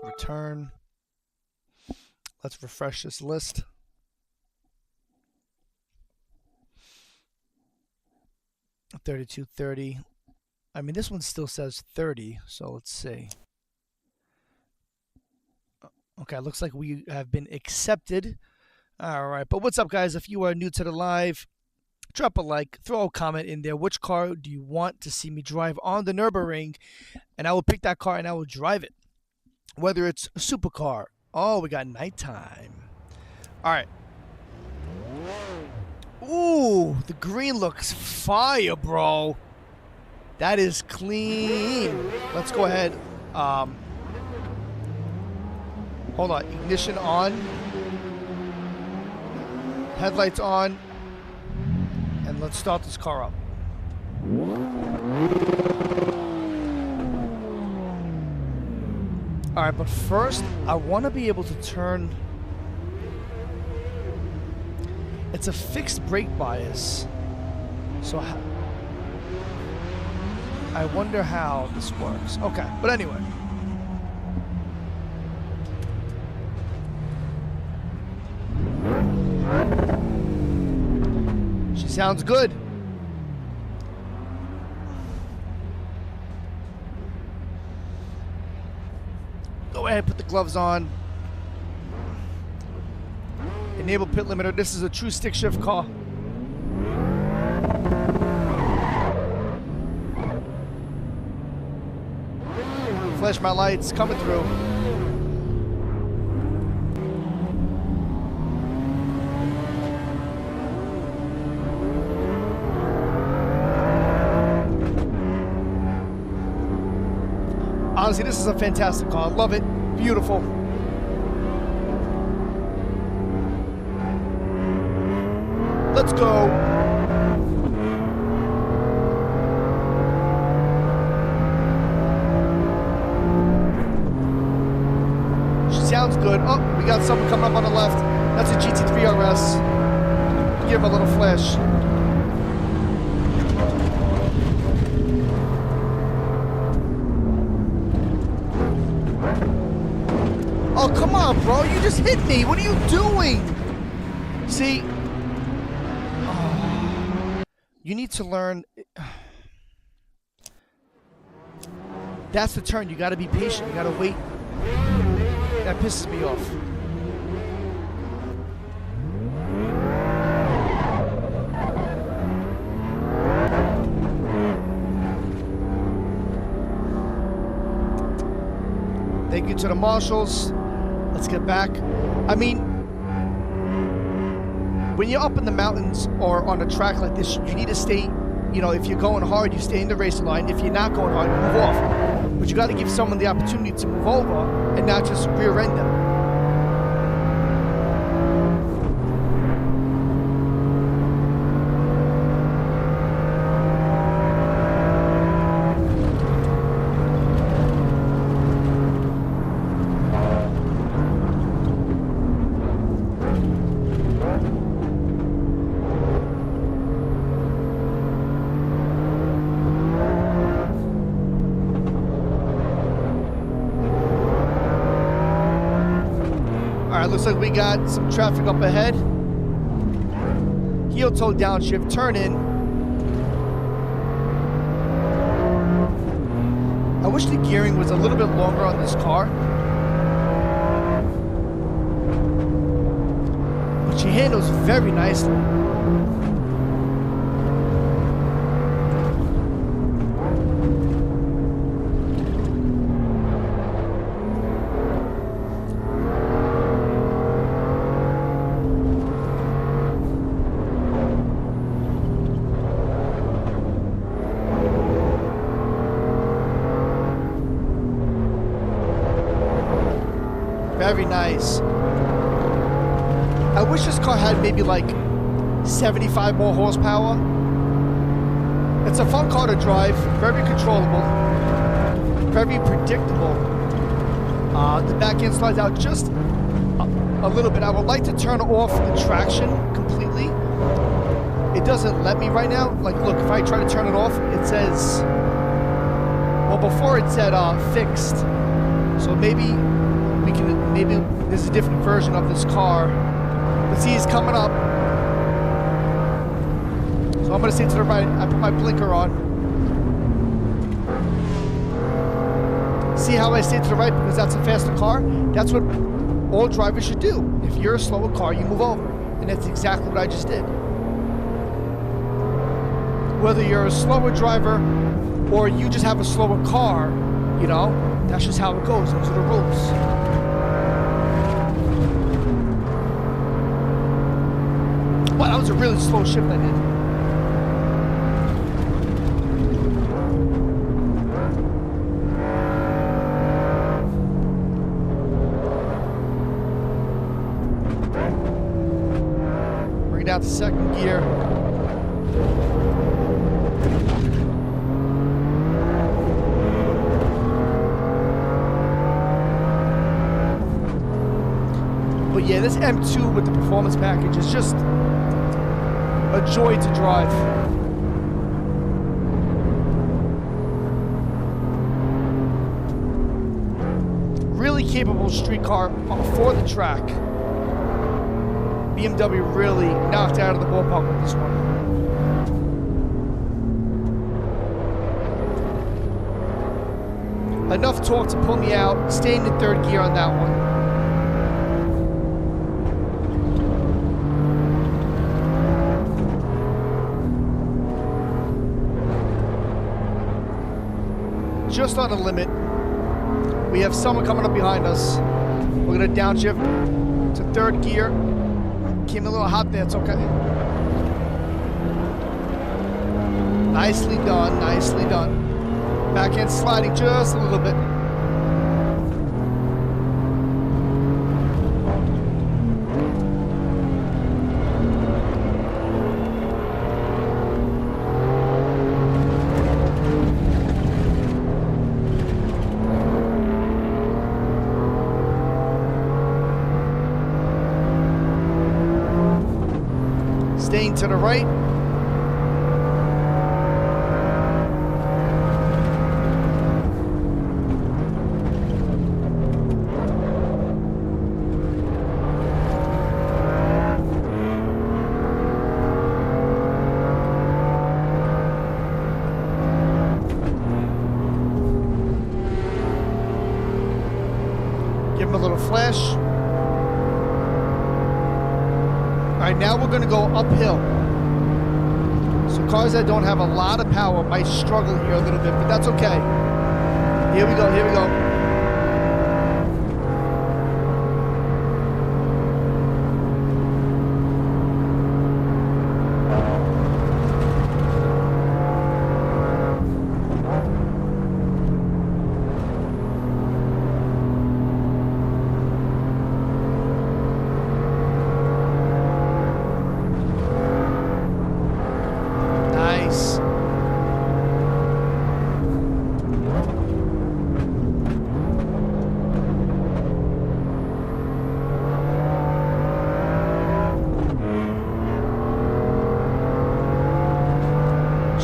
Return. Let's refresh this list. $32.30. I mean, this one still says 30, so let's see. Okay, looks like we have been accepted. All right, but what's up, guys? If you are new to the live, drop a like, throw a comment in there. Which car do you want to see me drive on the Nürburgring? And I will pick that car and I will drive it. Whether it's a supercar. Oh, we got nighttime. All right. Ooh, the green looks fire, bro. That is clean. Let's go ahead. Hold on. Ignition on. Headlights on. And let's start this car up. All right, but first, I want to be able to turn. It's a fixed brake bias. So I wonder how this works. Okay, but anyway. She sounds good. Go ahead, put the gloves on. Enable pit limiter. This is a true stick shift car. Flash my lights, coming through. Honestly, this is a fantastic car. I love it. Beautiful. Let's go. She sounds good. Oh, we got someone coming up on the left. That's a GT3 RS. Give him a little flash. Oh, come on, bro. You just hit me. What are you doing? See? Oh, you need to learn. That's the turn. You got to be patient. You got to wait. That pisses me off. Thank you to the marshals. Let's get back. I mean, when you're up in the mountains or on a track like this, you need to stay, you know, if you're going hard, you stay in the racing line. If you're not going hard, you move off. But you got to give someone the opportunity to move over and not just rear end them. Looks like we got some traffic up ahead. Heel toe downshift, turn in. I wish the gearing was a little bit longer on this car. But she handles very nicely. Very nice. I wish this car had maybe like 75 more horsepower. It's a fun car to drive, very controllable, very predictable. The back end slides out just a little bit. I would like to turn off the traction completely. It doesn't let me right now. Like, look, if I try to turn it off, it says, well, before it said fixed. So maybe there's a different version of this car. Let's see, he's coming up. So I'm gonna stay to the right. I put my blinker on. See how I stay to the right because that's a faster car? That's what all drivers should do. If you're a slower car, you move over. And that's exactly what I just did. Whether you're a slower driver or you just have a slower car, you know, that's just how it goes. Those are the rules. Wow, that was a really slow shift I did. Bring it down to second gear. But yeah, this M2 with the performance package is just a joy to drive. Really capable street car for the track. BMW really knocked out of the ballpark with this one. Enough torque to pull me out, staying in third gear on that one. Just on the limit. We have someone coming up behind us. We're going to downshift to third gear. Came a little hot there. It's okay. Nicely done. Nicely done. Back end sliding just a little bit. Staying to the right. Give him a little flash. Alright, now we're going to go uphill. So cars that don't have a lot of power might struggle here a little bit, but that's okay. Here we go, here we go.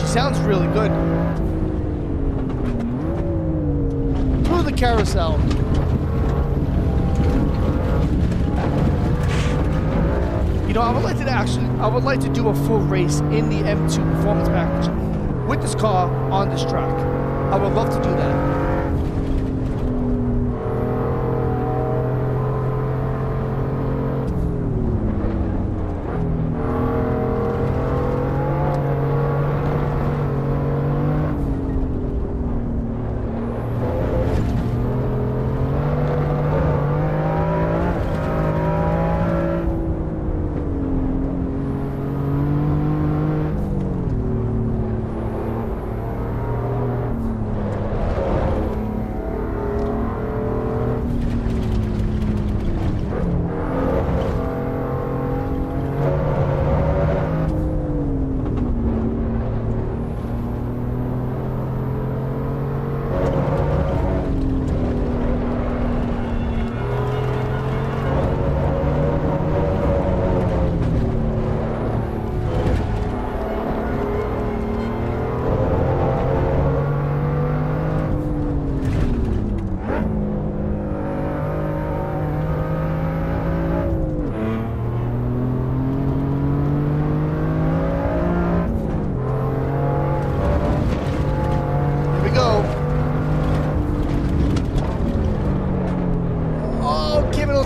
Sounds really good. Through the carousel. You know, I would like to do a full race in the M2 performance package with this car on this track. I would love to do that.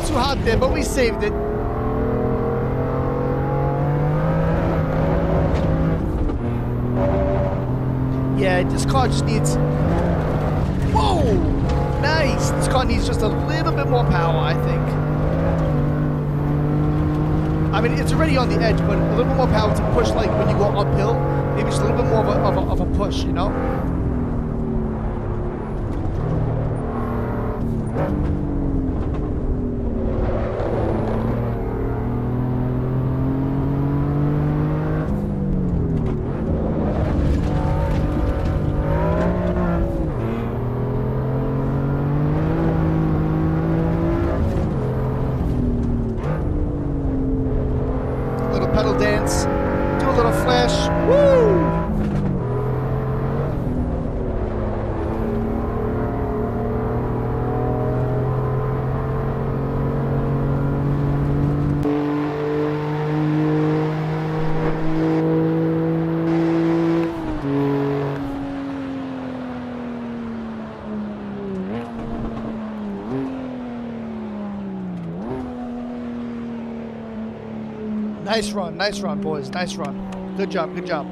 Too hot there, but we saved it. Yeah, this car just needs... Whoa! Nice! This car needs just a little bit more power, I think. I mean, it's already on the edge, but a little bit more power to push, like when you go uphill. Maybe just a little bit more of a push, you know? Pedal dance, do a little flash, woo! Nice run, boys. Nice run. Good job, good job.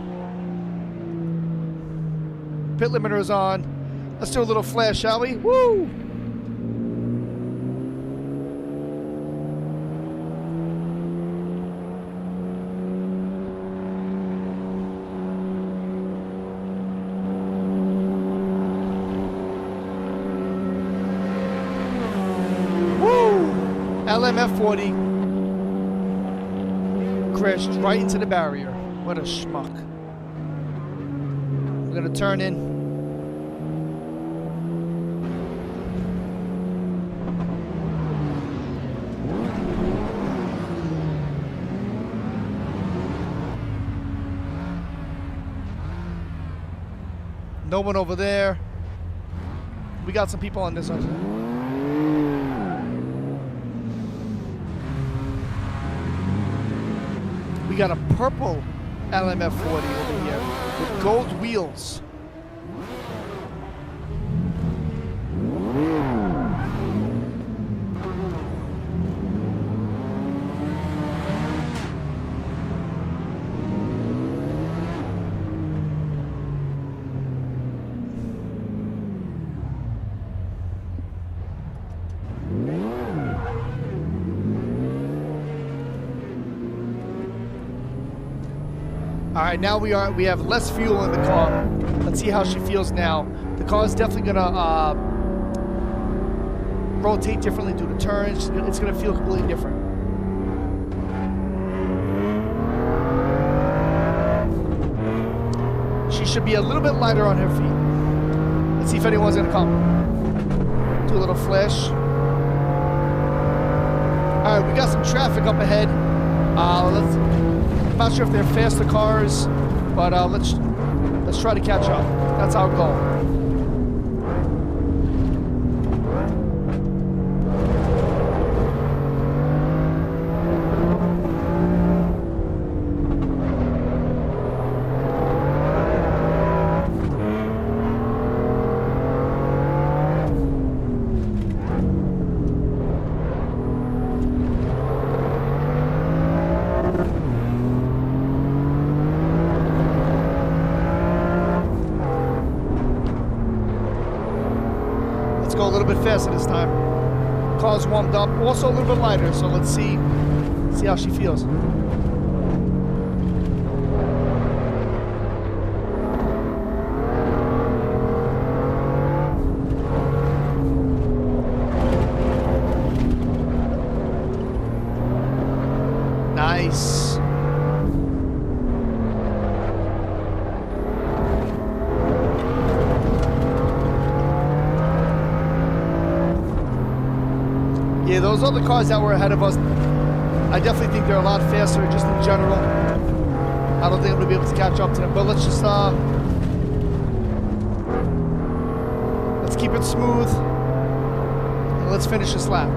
Pit limiter is on. Let's do a little flash, shall we? Woo! LMF40 crashed right into the barrier. What a schmuck. We're gonna turn in. No one over there. We got some people on this side. We got a purple LMF40 over here with gold wheels. All right, now we have less fuel in the car. Let's see how she feels now. The car is definitely gonna rotate differently, do the turns. It's gonna feel completely different. She should be a little bit lighter on her feet. Let's see if anyone's gonna come. Do a little flash. All right, we got some traffic up ahead. I'm not sure if they're faster cars, but let's try to catch up. That's our goal. Go a little bit faster this time. Car's warmed up, also a little bit lighter, so let's see how she feels. Nice. Yeah, those other cars that were ahead of us, I definitely think they're a lot faster just in general. I don't think I'm going to be able to catch up to them, but let's just, let's keep it smooth, and let's finish this lap.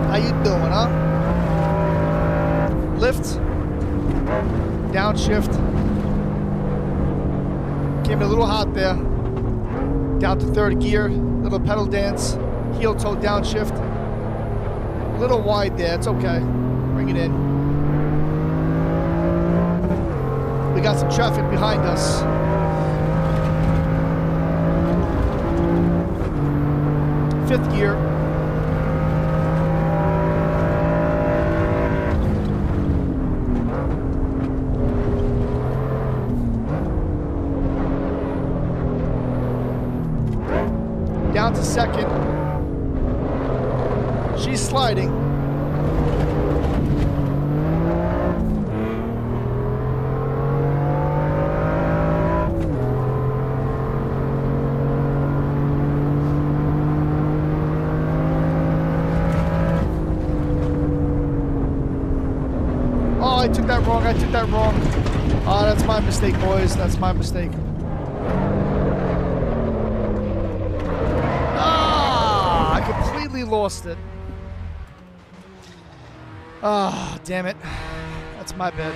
How you doing, huh? Lift, downshift, came in a little hot there, down to third gear, little pedal dance, heel toe downshift, a little wide there, it's okay, bring it in. We got some traffic behind us. Fifth gear. Down to second. She's sliding. Oh, I took that wrong. Oh, that's my mistake, boys. That's my mistake. Lost it. Ah, oh, damn it. That's my bad.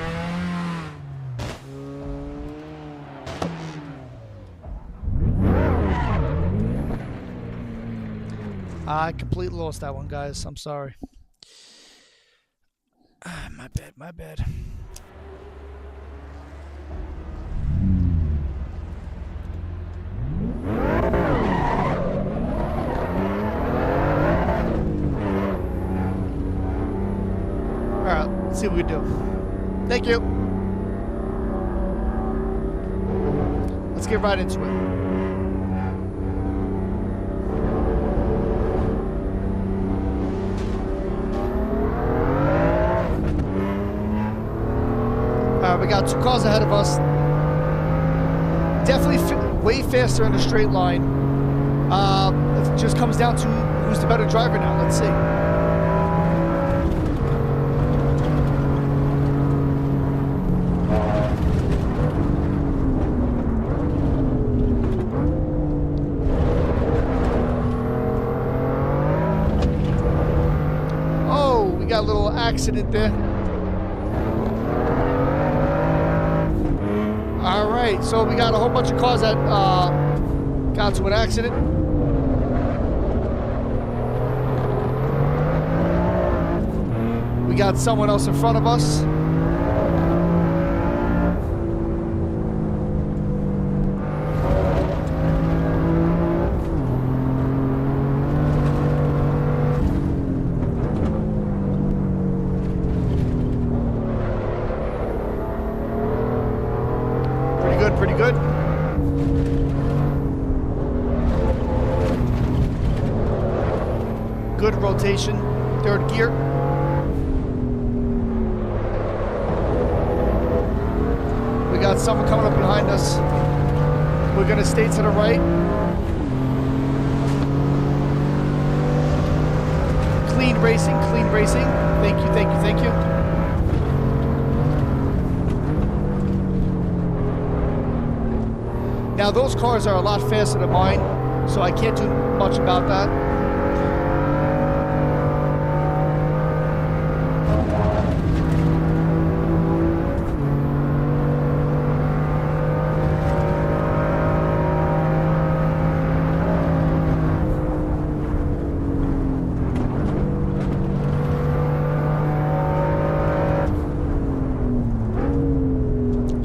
I completely lost that one, guys. I'm sorry. Ah, my bad. Alright, let's see what we do. Thank you. Let's get right into it. We got 2 cars ahead of us. Definitely way faster in a straight line. It just comes down to who's the better driver now. Let's see. Oh, we got a little accident there. Alright, so we got a whole bunch of cars that got to an accident. We got someone else in front of us. Pretty good. Good rotation. 3rd gear. We got someone coming up behind us. We're going to stay to the right. Clean racing, clean racing. Thank you, thank you, thank you. Now those cars are a lot faster than mine, so I can't do much about that.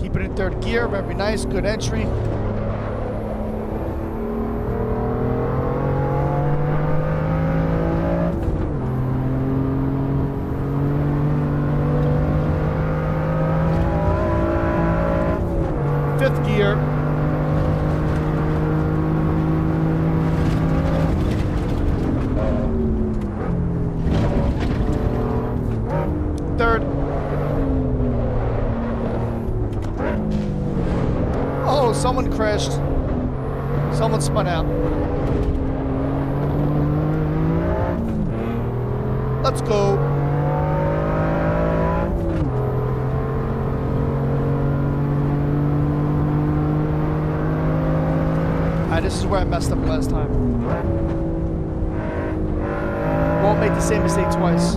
Keep it in 3rd gear, very nice, good entry. Gear. Third. Oh, someone crashed. Someone spun out. Let's go. This is where I messed up last time. Won't make the same mistake twice.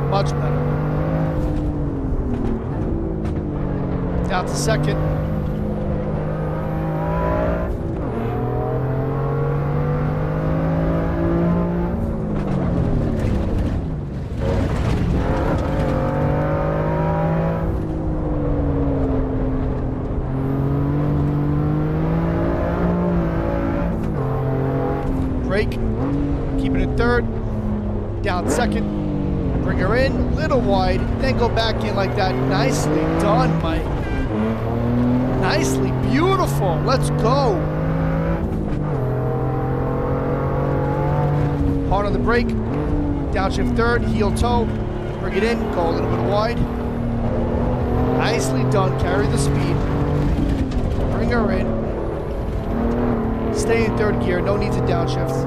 Much better. Down to 2nd. Brake, keep it in 3rd, down 2nd, bring her in, little wide, then go back in like that. Nicely done, Mike. Nicely, beautiful, let's go. Hard on the brake, downshift 3rd, heel toe, bring it in, go a little bit wide. Nicely done, carry the speed, bring her in. Stay in 3rd gear, no need to downshift.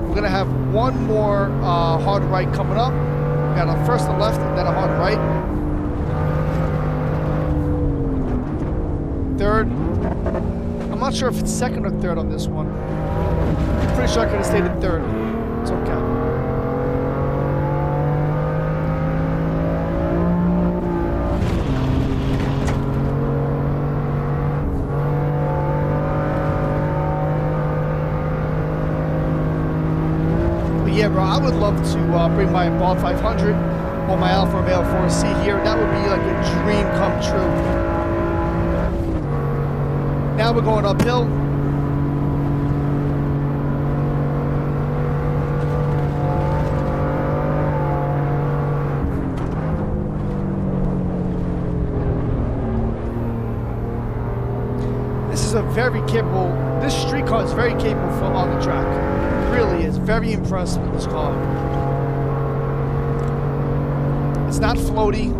We're gonna have one more hard right coming up. We got a first a left and then a hard right. 3rd. I'm not sure if it's 2nd or 3rd on this one. I'm pretty sure I could have stayed in 3rd. It's okay. Yeah, bro, I would love to bring my Ball 500 or my Alfa Romeo 4C here. That would be like a dream come true. Now we're going uphill. This is a very capable, this street car is very capable for on the track. It really is. Very impressed with this car. It's not floaty.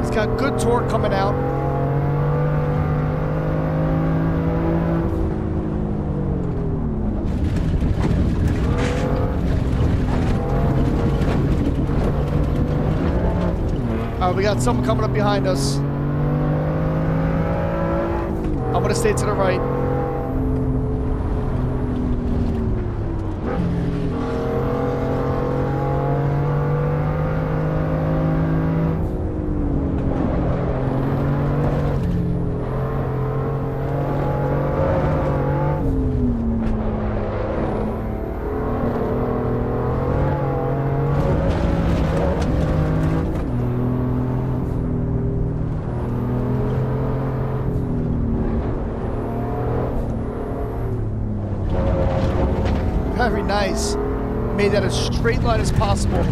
It's got good torque coming out. We got someone coming up behind us. I'm going to stay to the right. Very nice. Made that as straight line as possible.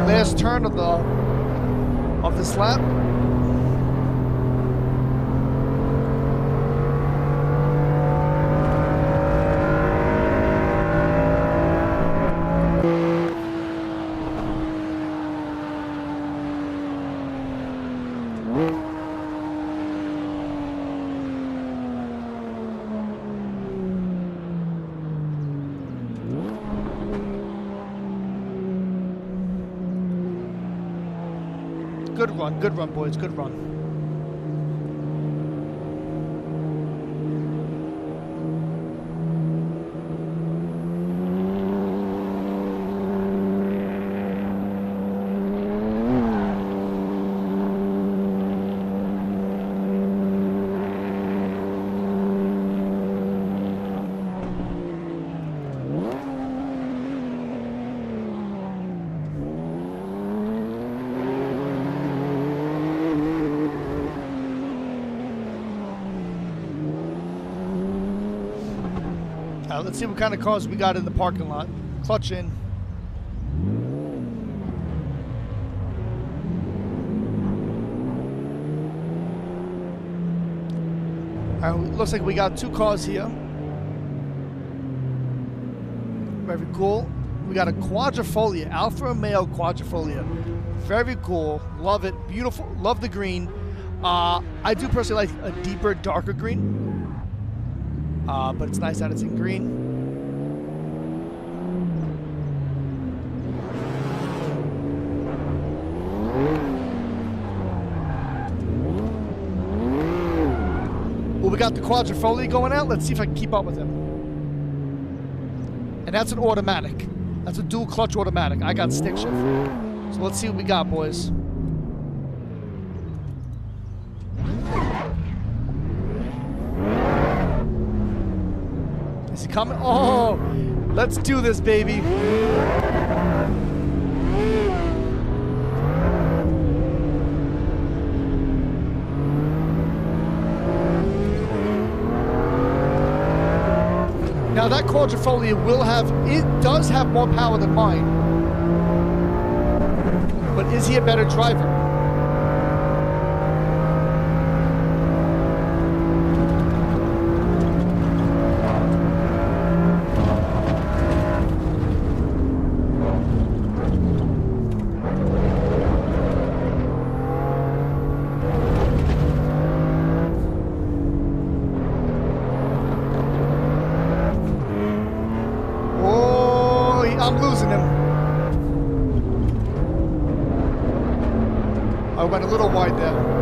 Last turn of this lap. Good run, boys, good run. Let's see what kind of cars we got in the parking lot. Clutch in. All right, looks like we got two cars here. Very cool. We got a Quadrifolia, Alfa Romeo Quadrifolia. Very cool. Love it. Beautiful. Love the green. I do personally like a deeper, darker green. But it's nice that it's in green. Well, we got the Quadrifolia going out. Let's see if I can keep up with him. And that's an automatic. That's a dual clutch automatic. I got stick shift. So let's see what we got, boys. Is he coming? Oh, let's do this, baby. Now that quadrifolia does have more power than mine. But is he a better driver? I'm losing him. I went a little wide there.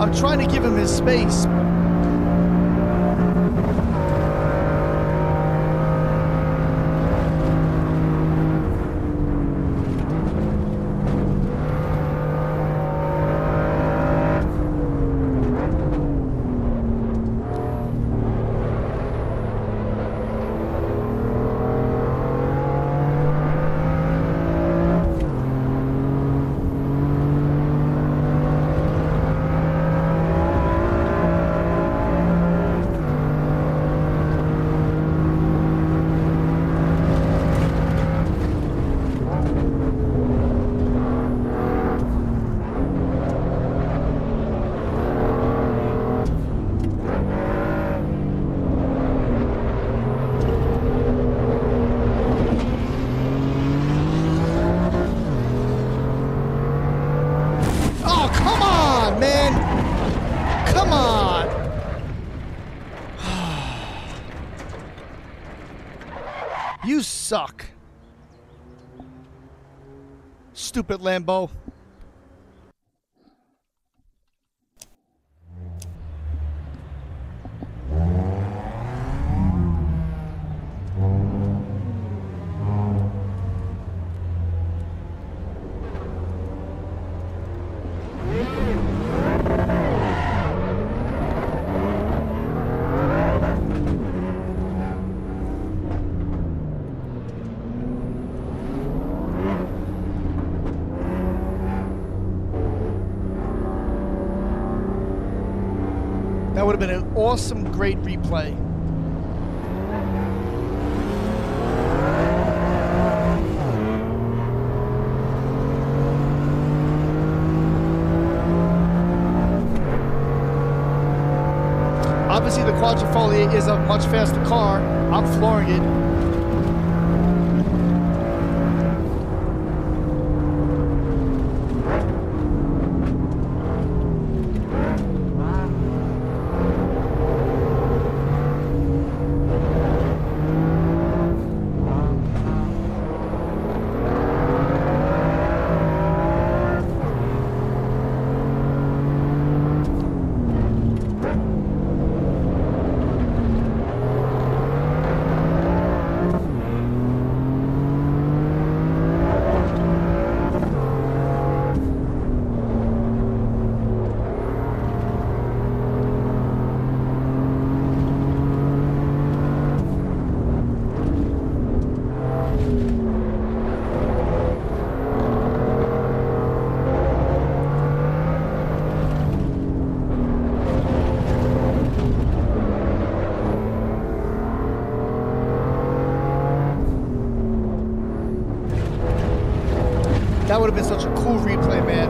I'm trying to give him his space. You suck. Stupid Lambo. That would have been an awesome, great replay. Obviously, the Quadrifolia is a much faster car. I'm flooring it. would have been such a cool replay, man.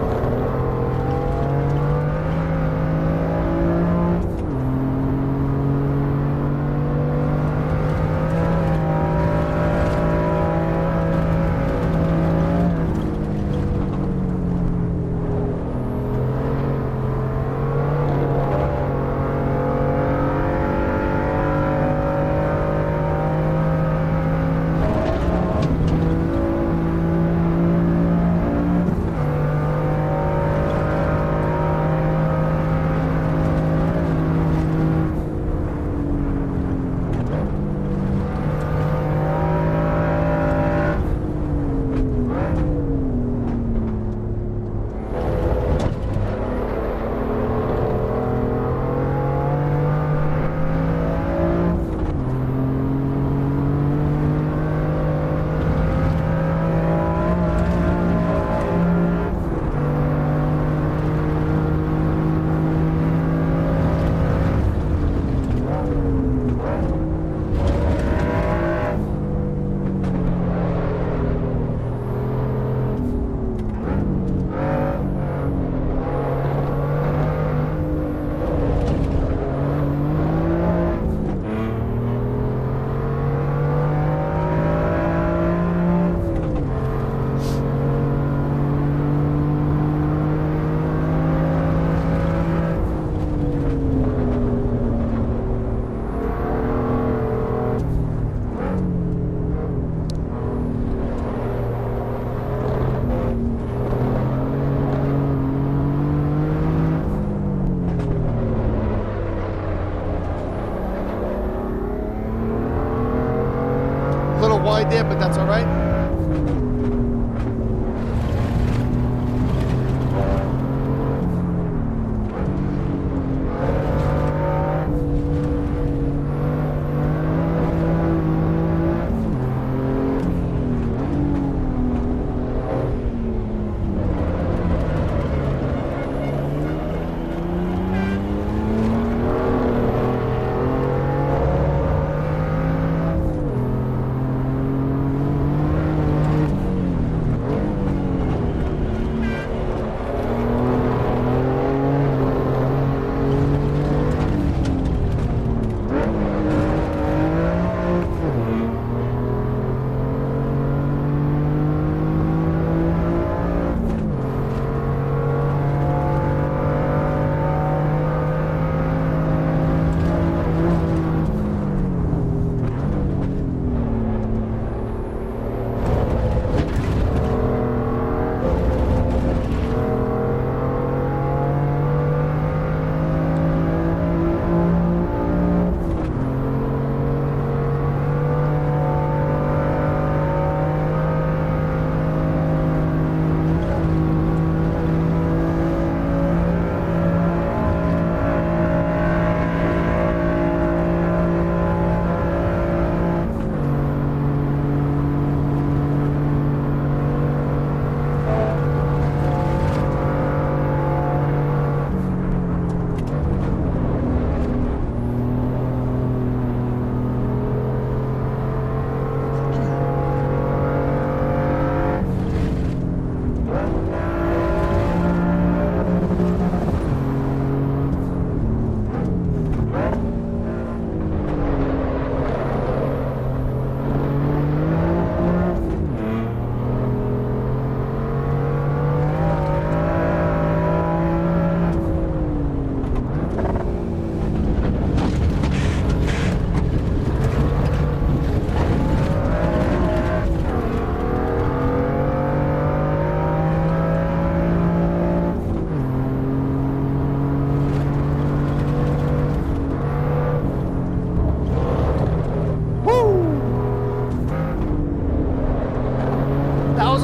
Wide there, but that's all right.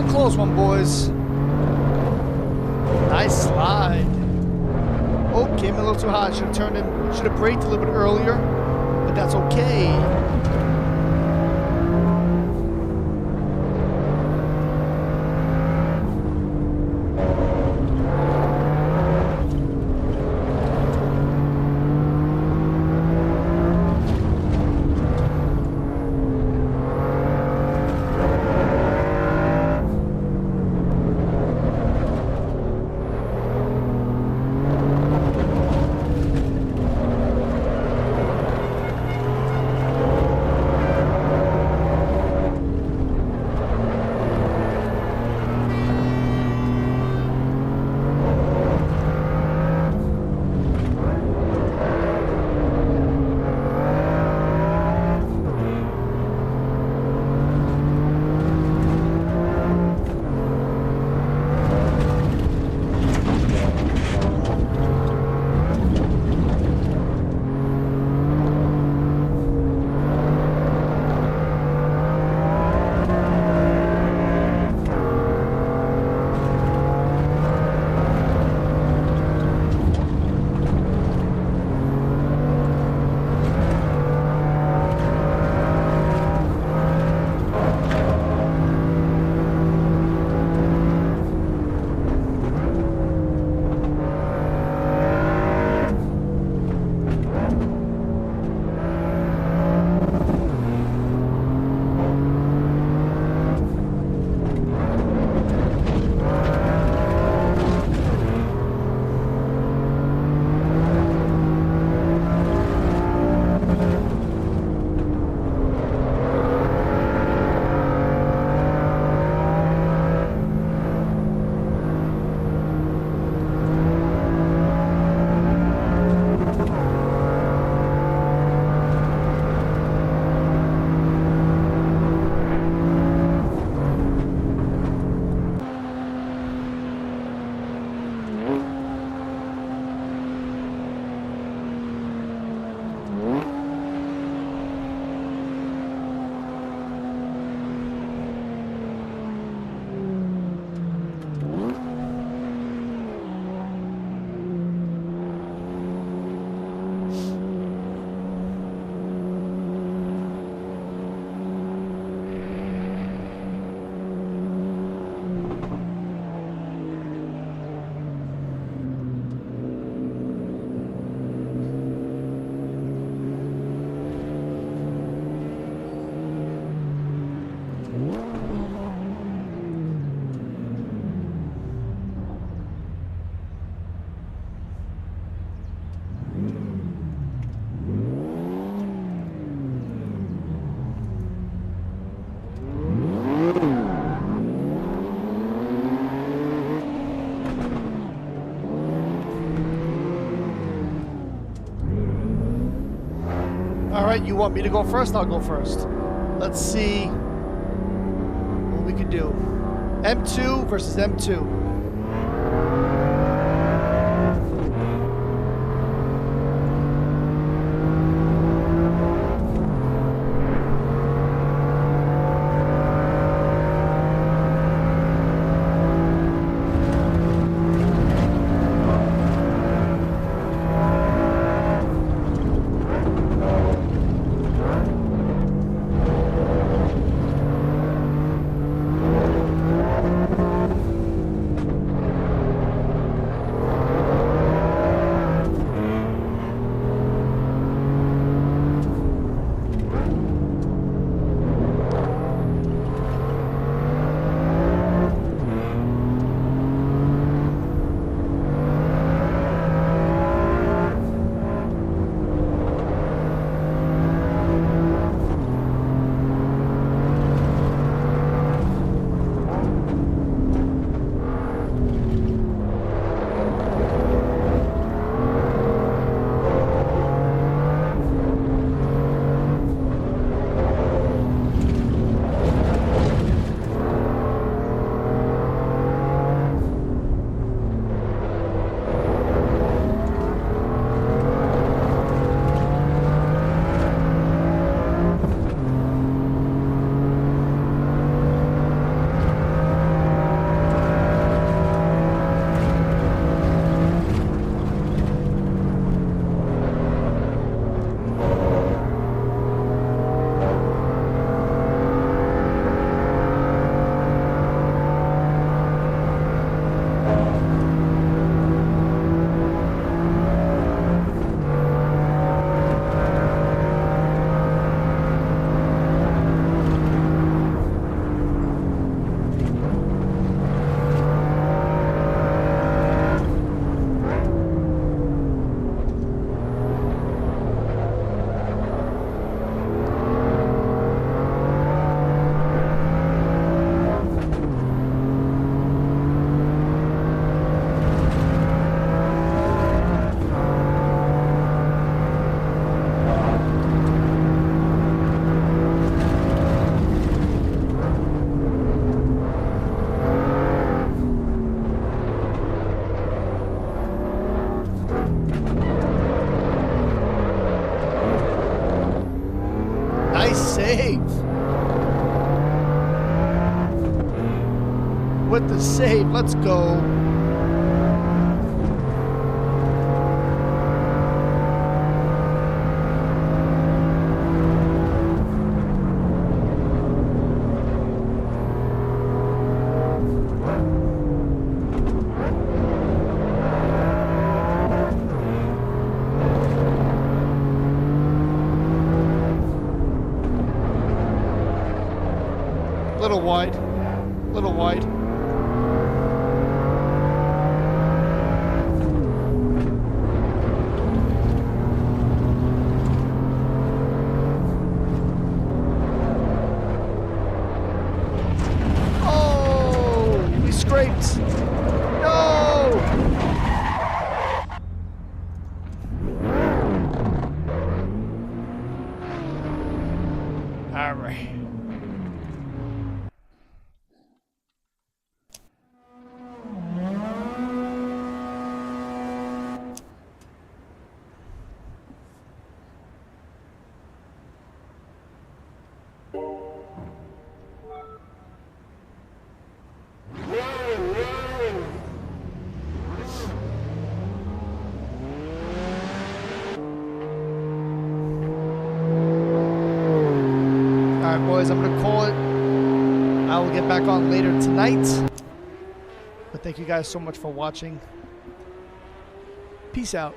Close one, boys. Nice slide. Oh, came in a little too high. Should have turned in. Should have braked a little bit earlier, but that's okay. All right, you want me to go first? I'll go first. Let's see what we can do. M2 versus M2. Save with the save. Let's go. Little wide, little wide. Oh, we scraped. No. All right. Alright boys, I'm going to call it. I will get back on later tonight. But thank you guys so much for watching. Peace out.